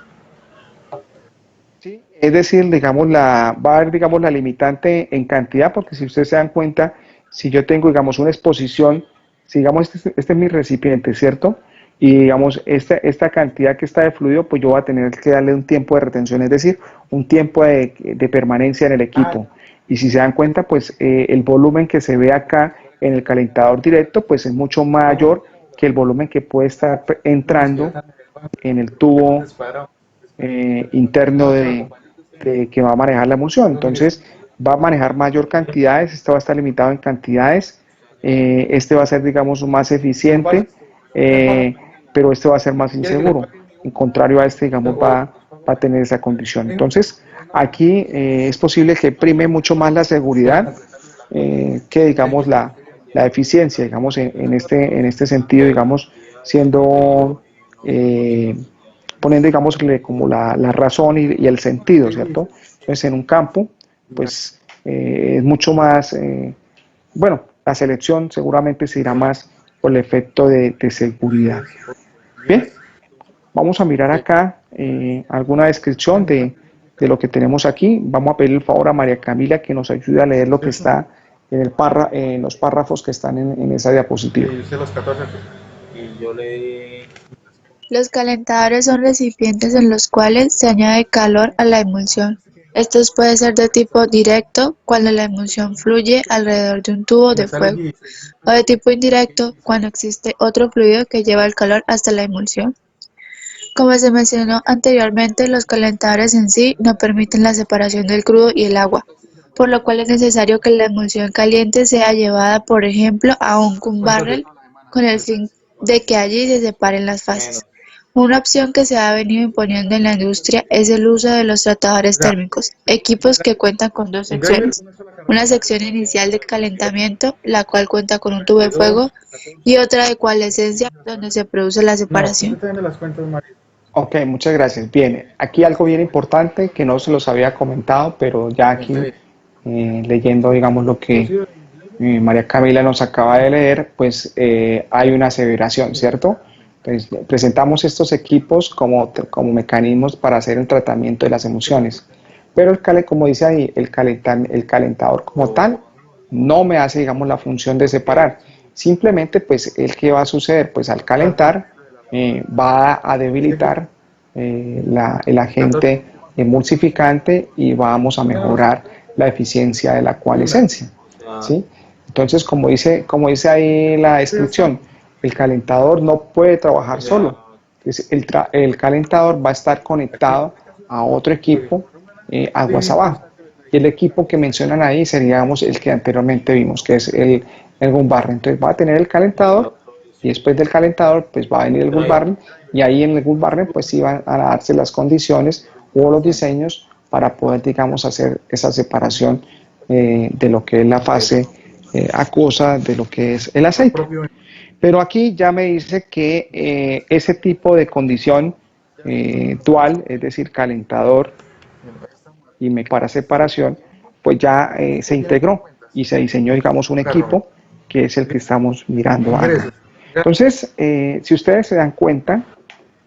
sí, es decir, digamos, va a haber, digamos, la limitante en cantidad, porque si ustedes se dan cuenta, si yo tengo, digamos, una exposición, si digamos, este es mi recipiente, ¿cierto? Y digamos, esta cantidad que está de fluido, pues yo voy a tener que darle un tiempo de retención, es decir, un tiempo de permanencia en el equipo. Y si se dan cuenta, pues el volumen que se ve acá en el calentador directo, pues es mucho mayor que el volumen que puede estar entrando en el tubo interno que va a manejar la emulsión. Entonces va a manejar mayor cantidades, este va a estar limitado en cantidades, este va a ser, digamos, más eficiente, pero este va a ser más inseguro. En contrario a este, digamos, va a tener esa condición. Entonces, aquí es posible que prime mucho más la seguridad que, digamos, la eficiencia, digamos, en este sentido, digamos, siendo poniendo, digamos, como la razón y el sentido, ¿cierto? Entonces, en un campo, pues es mucho más, bueno, la selección seguramente se irá más por el efecto de seguridad. Bien, vamos a mirar acá alguna descripción de lo que tenemos aquí. Vamos a pedir el favor a María Camila que nos ayude a leer lo que está en los párrafos que están en esa diapositiva. Y yo le Los calentadores son recipientes en los cuales se añade calor a la emulsión. Estos pueden ser de tipo directo, cuando la emulsión fluye alrededor de un tubo de fuego, o de tipo indirecto, cuando existe otro fluido que lleva el calor hasta la emulsión. Como se mencionó anteriormente, los calentadores en sí no permiten la separación del crudo y el agua, por lo cual es necesario que la emulsión caliente sea llevada, por ejemplo, a un gun barrel con el fin de que allí se separen las fases. Una opción que se ha venido imponiendo en la industria es el uso de los tratadores térmicos, equipos que cuentan con dos secciones. Una sección inicial de calentamiento, la cual cuenta con un tubo de fuego, y otra de coalescencia, donde se produce la separación. Ok, muchas gracias. Bien, aquí algo bien importante que no se los había comentado, pero ya aquí leyendo, digamos, lo que María Camila nos acaba de leer, pues hay una aseveración, ¿cierto? Entonces, presentamos estos equipos como mecanismos para hacer el tratamiento de las emociones, pero como dice ahí, el calentador como tal no me hace, digamos, la función de separar. Simplemente, pues, ¿qué va a suceder? Pues al calentar va a debilitar el agente emulsificante y vamos a mejorar la eficiencia de la coalescencia, Ya, ¿sí? Entonces, como dice ahí la descripción, el calentador no puede trabajar ya, solo. Entonces, el calentador va a estar conectado a otro equipo aguas abajo. Y el equipo que mencionan ahí sería, digamos, el que anteriormente vimos, que es el gun barrel. Entonces va a tener el la calentador y provisión. después del calentador pues va a venir el gun barrel y ahí en el gun barrel pues sí van a darse las condiciones o los diseños para poder, digamos, hacer esa separación de lo que es la fase acuosa de lo que es el aceite. Pero aquí ya me dice que ese tipo de condición dual, es decir, calentador y para separación, pues ya se integró y se diseñó, digamos, un equipo que es el que estamos mirando acá. Entonces, si ustedes se dan cuenta,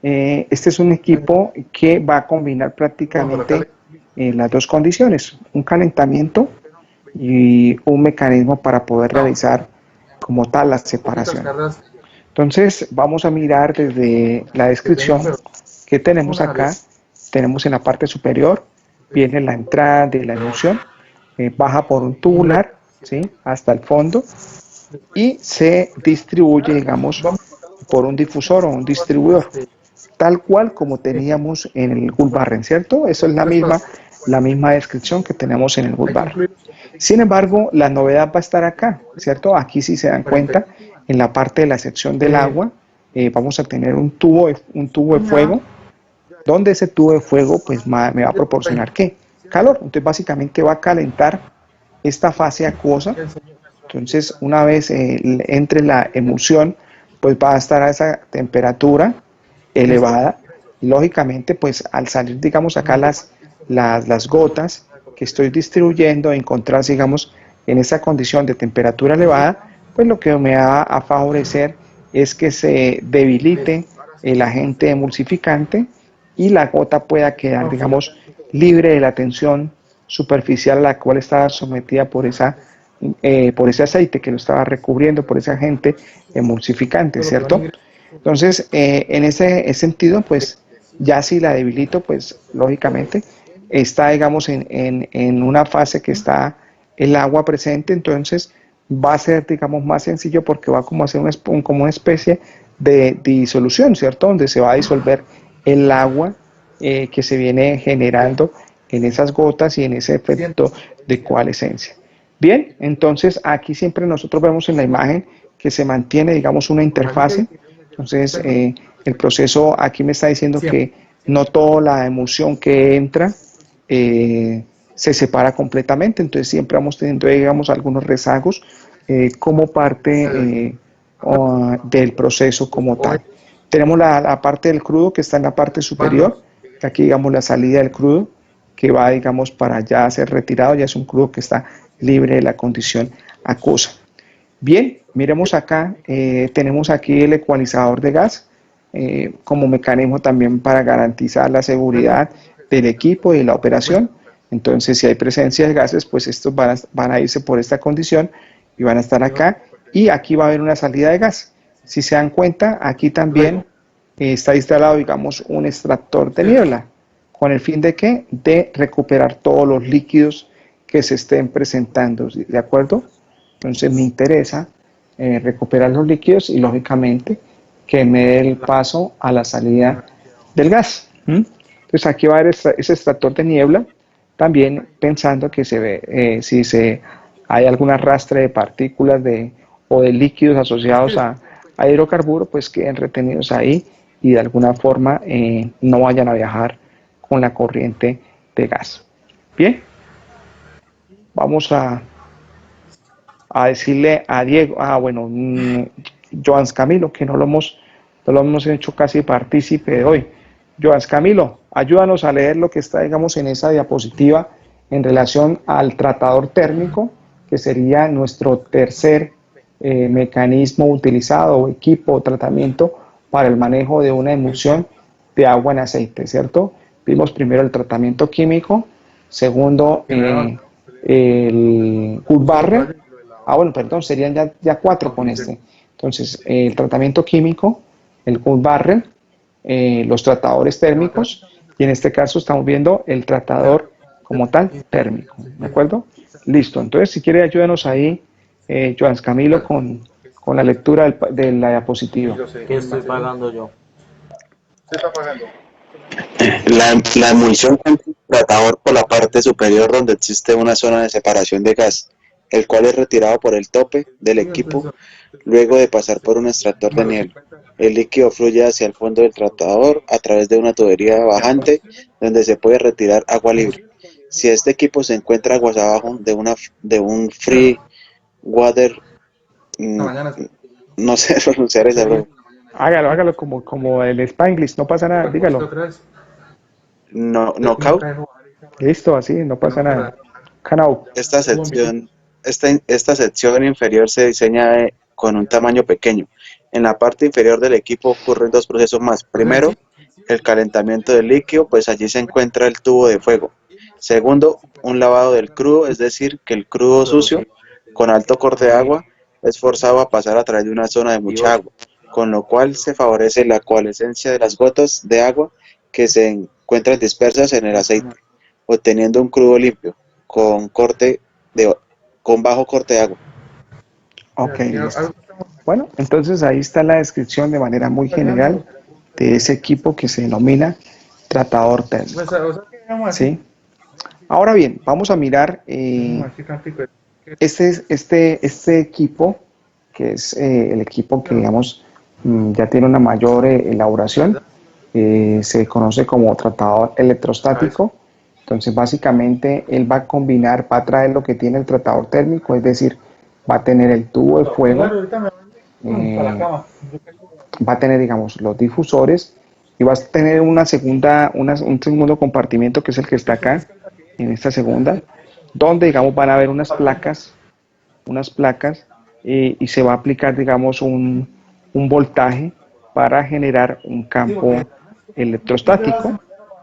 este es un equipo que va a combinar prácticamente las dos condiciones, un calentamiento y un mecanismo para poder realizar como tal la separación. Entonces, vamos a mirar desde la descripción que tenemos acá. Tenemos en la parte superior, viene la entrada de la emulsión, baja por un tubular, ¿sí? Hasta el fondo y se distribuye, digamos, por un difusor o un distribuidor, tal cual como teníamos en el Gulbarren, ¿cierto? Eso es la misma descripción que tenemos en el Gulbarren. Sin embargo, la novedad va a estar acá, ¿cierto? Aquí si se dan cuenta, en la parte de la sección del agua, vamos a tener un tubo de fuego, donde ese tubo de fuego pues me va a proporcionar ¿qué? Calor. Entonces básicamente va a calentar esta fase acuosa. Entonces una vez entre la emulsión, pues va a estar a esa temperatura elevada. Y lógicamente pues al salir, digamos, acá las gotas que estoy distribuyendo, encontrarse, digamos, en esa condición de temperatura elevada, pues lo que me va a favorecer es que se debilite el agente emulsificante y la gota pueda quedar, digamos, libre de la tensión superficial a la cual estaba sometida por ese aceite que lo estaba recubriendo, por ese agente emulsificante, ¿cierto? Entonces, en ese sentido, pues ya si la debilito, pues lógicamente está, digamos, en una fase que está el agua presente, entonces va a ser, digamos, más sencillo porque va como a ser como una especie de disolución, ¿cierto? Donde se va a disolver el agua que se viene generando en esas gotas y en ese efecto de coalescencia. Bien, entonces aquí siempre nosotros vemos en la imagen que se mantiene, digamos, una interfase. Entonces, el proceso aquí me está diciendo que no toda la emulsión que entra se separa completamente, entonces siempre vamos teniendo, digamos, algunos rezagos como parte del proceso como tal. Tenemos la parte del crudo que está en la parte superior, que aquí, digamos, la salida del crudo, que va, digamos, para ya ser retirado, ya es un crudo que está libre de la condición acuosa. Bien, miremos acá, tenemos aquí el ecualizador de gas como mecanismo también para garantizar la seguridad del equipo y de la operación. Entonces, si hay presencia de gases, pues estos van a irse por esta condición y van a estar acá. Y aquí va a haber una salida de gas. Si se dan cuenta, aquí también está instalado, digamos, un extractor de niebla. ¿Con el fin de qué? De recuperar todos los líquidos que se estén presentando, ¿de acuerdo? Entonces me interesa recuperar los líquidos y lógicamente que me dé el paso a la salida del gas. Entonces aquí va a haber ese extractor de niebla, también pensando que se ve si hay algún arrastre de partículas o de líquidos asociados a hidrocarburos, pues queden retenidos ahí y de alguna forma no vayan a viajar con la corriente de gas. Bien, vamos a decirle a Diego, bueno, Joans Camilo, que no lo hemos hecho casi partícipe de hoy. Joans Camilo, ayúdanos a leer lo que está, digamos, en esa diapositiva en relación al tratador térmico, que sería nuestro tercer mecanismo utilizado o equipo o tratamiento para el manejo de una emulsión de agua en aceite, ¿cierto? Vimos primero el tratamiento químico, segundo el Wood Barrel, bueno, perdón, serían ya cuatro con este. Entonces, el tratamiento químico, el Wood Barrel, los tratadores térmicos, y en este caso estamos viendo el tratador como tal térmico, ¿de acuerdo? Listo, entonces si quiere ayúdenos ahí, Joans Camilo, con la lectura de la diapositiva. ¿Qué estoy pagando yo? ¿Qué está pagando? La emulsión entra en el tratador por la parte superior donde existe una zona de separación de gas, el cual es retirado por el tope del equipo luego de pasar por un extractor de nieve. El líquido fluye hacia el fondo del tratador a través de una tubería bajante donde se puede retirar agua libre. Si este equipo se encuentra aguas abajo de un free water, no sé pronunciar esa broma. Hágalo como el Spanglish, no pasa nada, dígalo. Knockout. Listo, así, no pasa nada. Canao. Esta sección inferior se diseña con un tamaño pequeño. En la parte inferior del equipo ocurren dos procesos más. Primero, el calentamiento del líquido, pues allí se encuentra el tubo de fuego. Segundo, un lavado del crudo, es decir, que el crudo sucio, con alto corte de agua, es forzado a pasar a través de una zona de mucha agua, con lo cual se favorece la coalescencia de las gotas de agua que se encuentran dispersas en el aceite, obteniendo un crudo limpio, con bajo corte de agua. Ok, listo. Bueno, entonces ahí está la descripción de manera muy general de ese equipo que se denomina tratador térmico. ¿Sí? Ahora bien, vamos a mirar este equipo, que es el equipo que, digamos, ya tiene una mayor elaboración. Se conoce como tratador electrostático. Entonces, básicamente, él va a combinar, va a traer lo que tiene el tratador térmico, es decir, va a tener el tubo de fuego, va a tener, digamos, los difusores y va a tener un segundo compartimento que es el que está acá, en esta segunda, donde, digamos, van a haber unas placas y se va a aplicar, digamos, un voltaje para generar un campo electrostático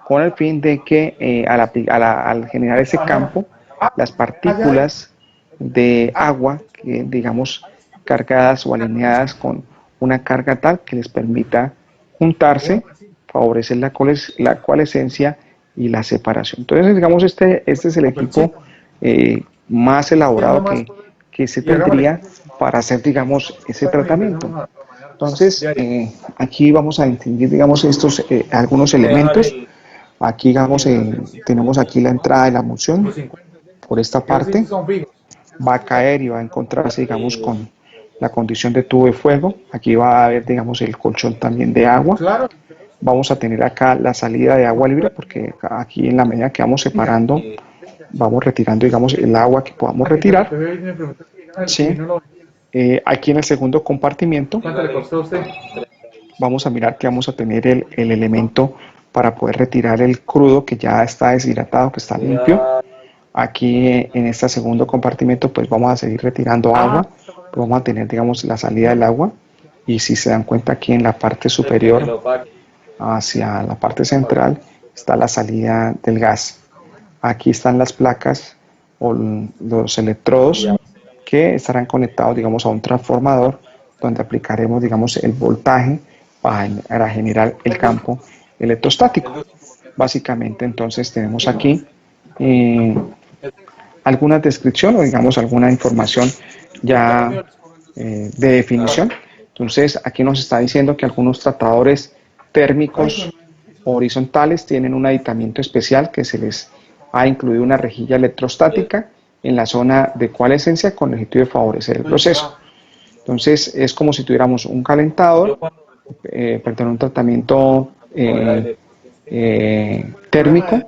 con el fin de que al generar ese campo, las partículas de agua, que, digamos, cargadas o alineadas con una carga tal que les permita juntarse, favorecer la coalescencia y la separación. Entonces, digamos, este es el equipo más elaborado que se tendría para hacer, digamos, ese tratamiento. Entonces, aquí vamos a distinguir, digamos, algunos elementos. Aquí, digamos, tenemos aquí la entrada de la emulsión. Por esta parte va a caer y va a encontrarse, digamos, con la condición de tubo de fuego. Aquí va a haber, digamos, el colchón también de agua. Vamos a tener acá la salida de agua libre, porque aquí en la medida que vamos separando, vamos retirando, digamos, el agua que podamos retirar. ¿Sí? Aquí en el segundo compartimiento vamos a mirar que vamos a tener el elemento para poder retirar el crudo que ya está deshidratado, que está limpio. Aquí en este segundo compartimento pues vamos a seguir retirando agua, pues vamos a tener, digamos, la salida del agua, y si se dan cuenta aquí en la parte superior hacia la parte central está la salida del gas. Aquí están las placas o los electrodos que estarán conectados, digamos, a un transformador donde aplicaremos, digamos, el voltaje para generar el campo electrostático. Básicamente, entonces, tenemos aquí alguna descripción o, digamos, alguna información ya de definición. Entonces, aquí nos está diciendo que algunos tratadores térmicos horizontales tienen un aditamiento especial que se les ha incluido una rejilla electrostática en la zona de coalescencia con el objetivo de favorecer el proceso. Entonces, es como si tuviéramos un calentador, un tratamiento térmico,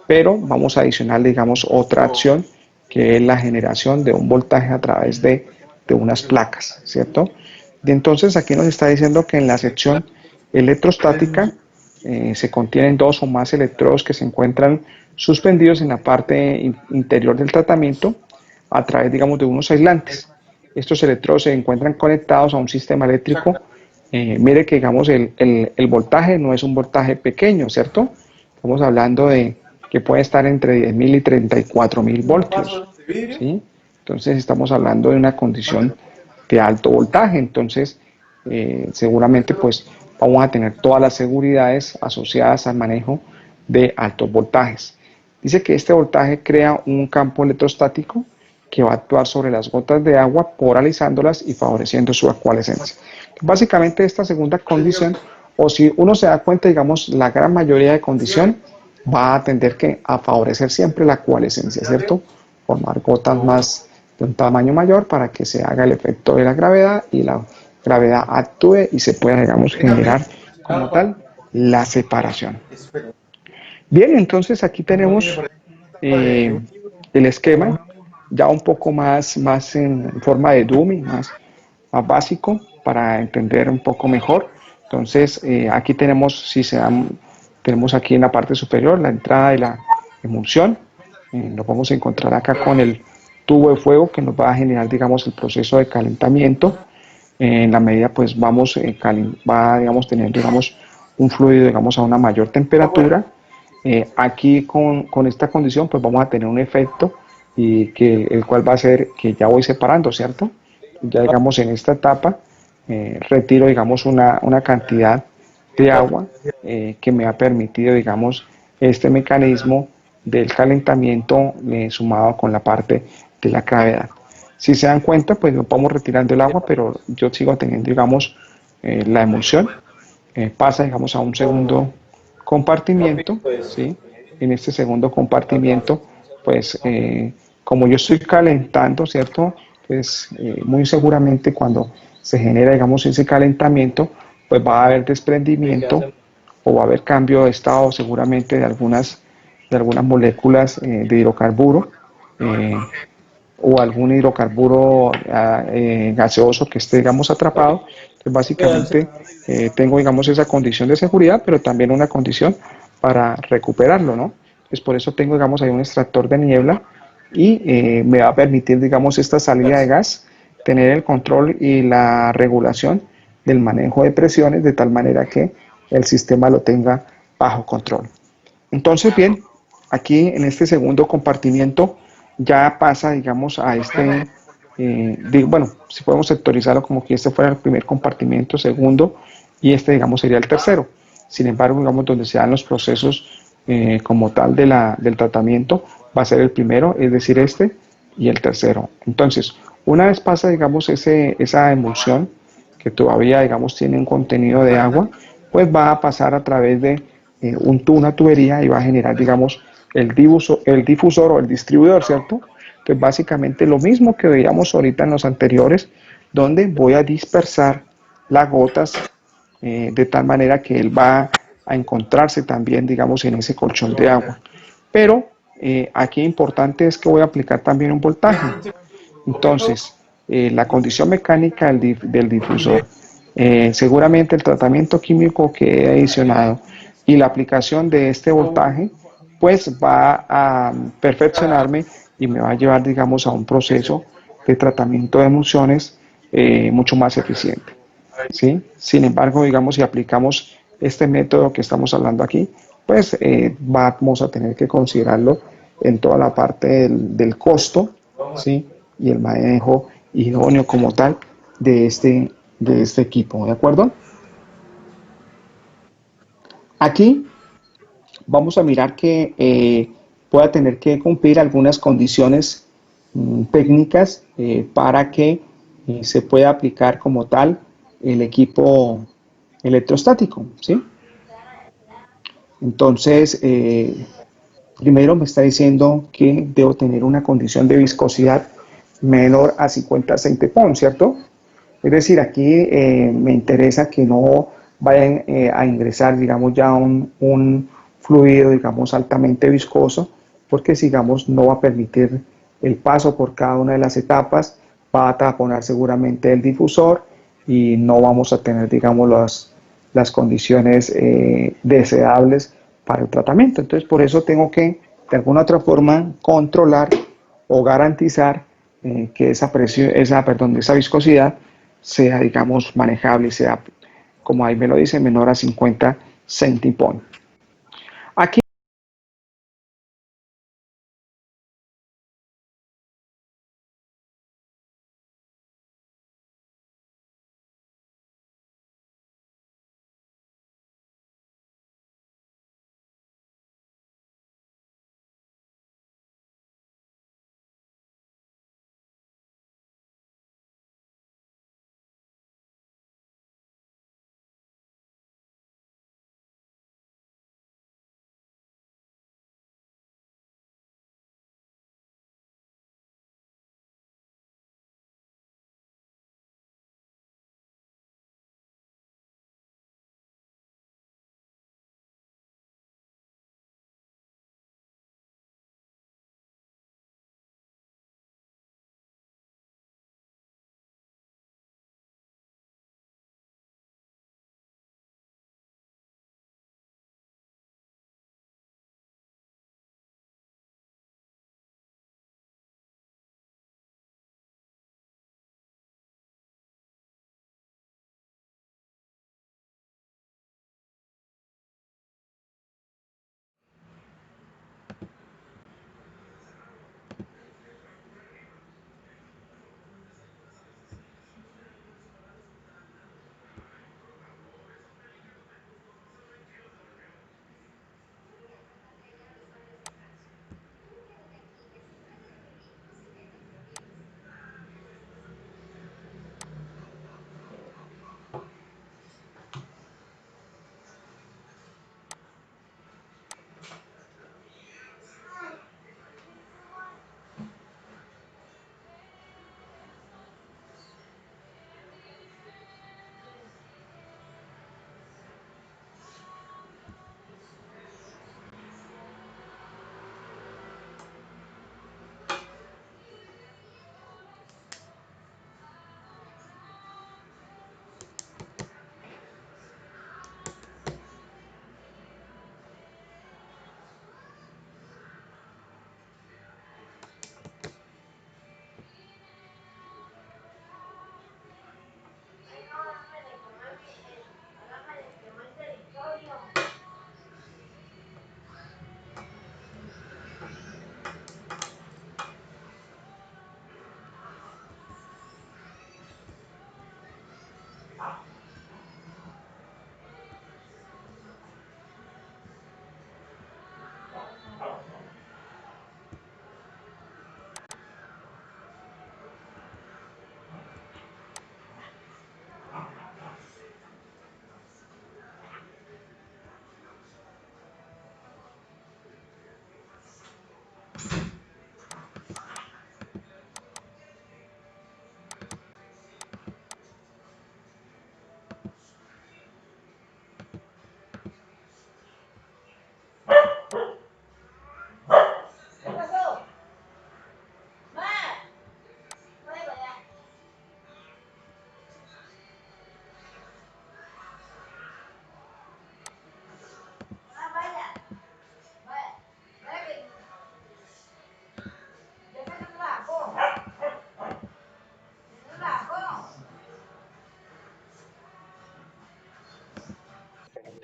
pero vamos a adicionar, digamos, otra acción que es la generación de un voltaje a través de unas placas, ¿cierto? Y entonces aquí nos está diciendo que en la sección electrostática se contienen dos o más electrodos que se encuentran suspendidos en la parte interior del tratamiento a través, digamos, de unos aislantes. Estos electrodos se encuentran conectados a un sistema eléctrico. Mire que, digamos, el voltaje no es un voltaje pequeño, ¿cierto? Estamos hablando de que puede estar entre 10.000 y 34.000 voltios, ¿sí? Entonces estamos hablando de una condición de alto voltaje. Entonces seguramente pues vamos a tener todas las seguridades asociadas al manejo de altos voltajes. Dice que este voltaje crea un campo electrostático que va a actuar sobre las gotas de agua, polarizándolas y favoreciendo su acualescencia. Básicamente esta segunda condición, o si uno se da cuenta, digamos, la gran mayoría de condición va a tender a favorecer siempre la acualescencia, ¿cierto? Formar gotas más de un tamaño mayor para que se haga el efecto de la gravedad y la gravedad actúe y se pueda, digamos, generar como tal la separación. Bien, entonces aquí tenemos el esquema ya un poco más en forma de dummy, más básico para entender un poco mejor. Entonces aquí tenemos, tenemos aquí en la parte superior la entrada de la emulsión. Lo vamos a encontrar acá con el tubo de fuego que nos va a generar, digamos, el proceso de calentamiento. En la medida, pues, va, digamos, teniendo, digamos, un fluido, digamos, a una mayor temperatura. Aquí con esta condición, pues, vamos a tener un efecto el cual va a ser que ya voy separando, ¿cierto? Ya, digamos, en esta etapa, retiro, digamos, una cantidad de agua que me ha permitido, digamos, este mecanismo del calentamiento sumado con la parte de la gravedad. Si se dan cuenta, pues vamos retirando el agua, pero yo sigo teniendo, digamos, la emulsión. Pasa, digamos, a un segundo compartimiento, ¿sí? En este segundo compartimiento, pues, como yo estoy calentando, ¿cierto? Pues, muy seguramente cuando se genera, digamos, ese calentamiento, pues va a haber desprendimiento o va a haber cambio de estado seguramente de algunas moléculas de hidrocarburo o algún hidrocarburo gaseoso que esté, digamos, atrapado. Entonces, básicamente tengo, digamos, esa condición de seguridad, pero también una condición para recuperarlo, ¿no? Entonces, por eso tengo, digamos, ahí un extractor de niebla y me va a permitir, digamos, esta salida de gas, tener el control y la regulación del manejo de presiones de tal manera que el sistema lo tenga bajo control. Entonces, bien, aquí en este segundo compartimiento ya pasa, digamos, a este, bueno, si podemos sectorizarlo como que este fuera el primer compartimiento, segundo, y este, digamos, sería el tercero. Sin embargo, digamos, donde se dan los procesos como tal del tratamiento, va a ser el primero, es decir, este y el tercero. Entonces, una vez pasa, digamos, esa emulsión, que todavía, digamos, tiene un contenido de agua, pues va a pasar a través de una tubería y va a generar, digamos, el difusor o el distribuidor, ¿cierto? Pues básicamente lo mismo que veíamos ahorita en los anteriores, donde voy a dispersar las gotas de tal manera que él va a encontrarse también, digamos, en ese colchón de agua. Pero aquí importante es que voy a aplicar también un voltaje. Entonces, la condición mecánica del difusor, seguramente el tratamiento químico que he adicionado y la aplicación de este voltaje, pues va a perfeccionarme y me va a llevar, digamos, a un proceso de tratamiento de emulsiones mucho más eficiente, ¿sí? Sin embargo, digamos, si aplicamos este método que estamos hablando aquí, pues vamos a tener que considerarlo en toda la parte del costo, ¿sí? Y el manejo idóneo como tal de este equipo, ¿de acuerdo? Aquí vamos a mirar que pueda tener que cumplir algunas condiciones técnicas para que se pueda aplicar como tal el equipo electrostático, ¿sí? Entonces, primero me está diciendo que debo tener una condición de viscosidad menor a 50 centipon, ¿cierto? Es decir, aquí me interesa que no vayan a ingresar, digamos, ya un fluido, digamos, altamente viscoso, porque, digamos, no va a permitir el paso por cada una de las etapas, va a taponar seguramente el difusor y no vamos a tener, digamos, las condiciones deseables para el tratamiento. Entonces, por eso tengo que, de alguna otra forma, controlar o garantizar que esa viscosidad sea, digamos, manejable, sea, como ahí me lo dice, menor a 50 centipon. Aquí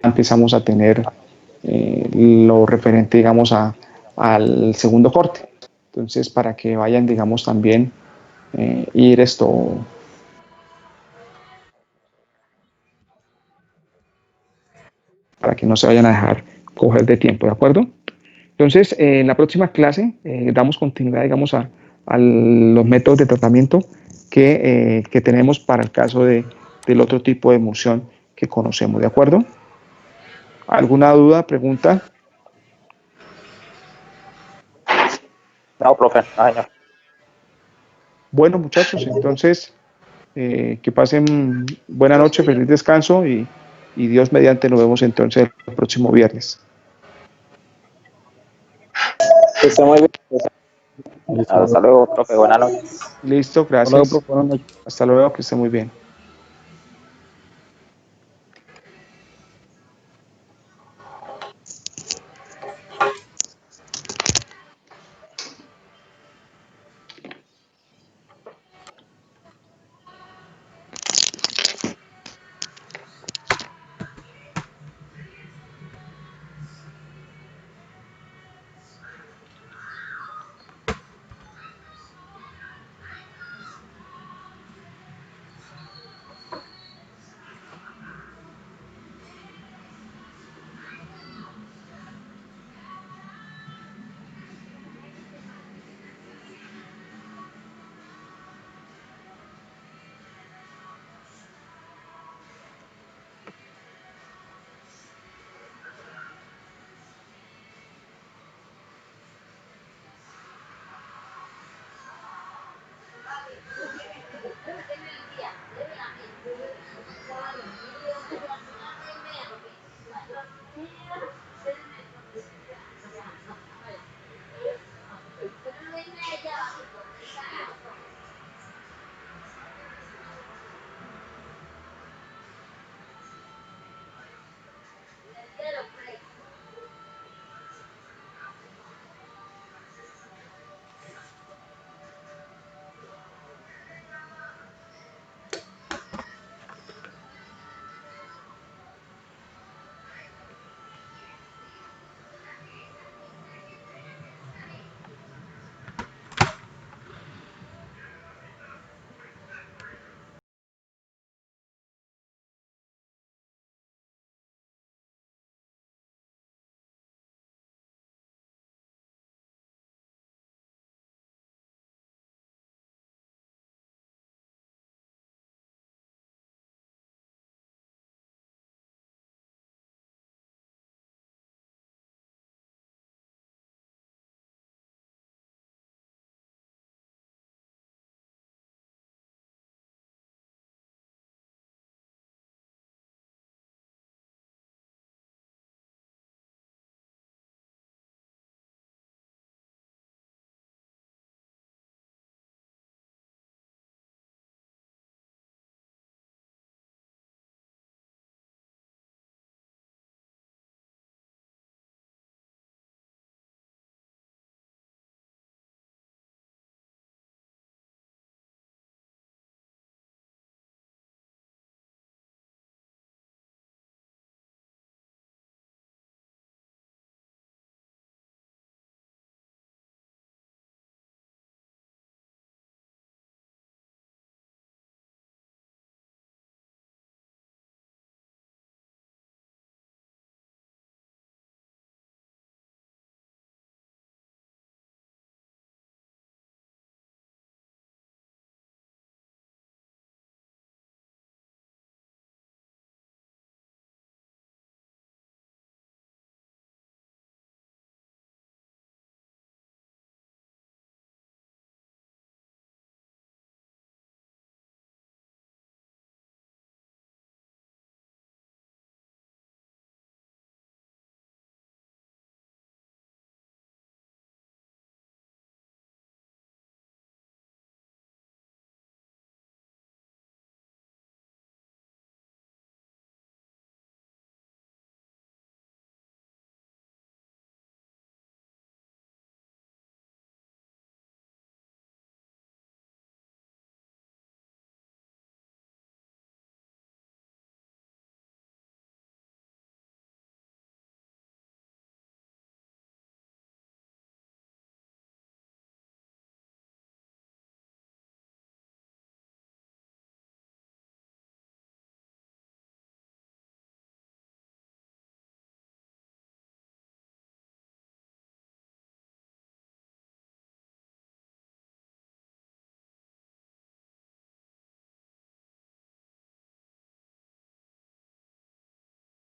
empezamos a tener lo referente, digamos, al segundo corte. Entonces, para que vayan, digamos, también ir esto, para que no se vayan a dejar coger de tiempo, ¿de acuerdo? Entonces, en la próxima clase damos continuidad, digamos, a los métodos de tratamiento que tenemos para el caso del otro tipo de emulsión que conocemos, ¿de acuerdo? ¿Alguna duda, pregunta? No, profe, no, señor. Bueno, muchachos, entonces, que pasen buena noche, feliz descanso y Dios mediante nos vemos entonces el próximo viernes. Está muy bien. Listo. Hasta luego, profe, buenas noches. Listo, Hasta luego, gracias. profe. Buenas noches. Hasta luego, que esté muy bien.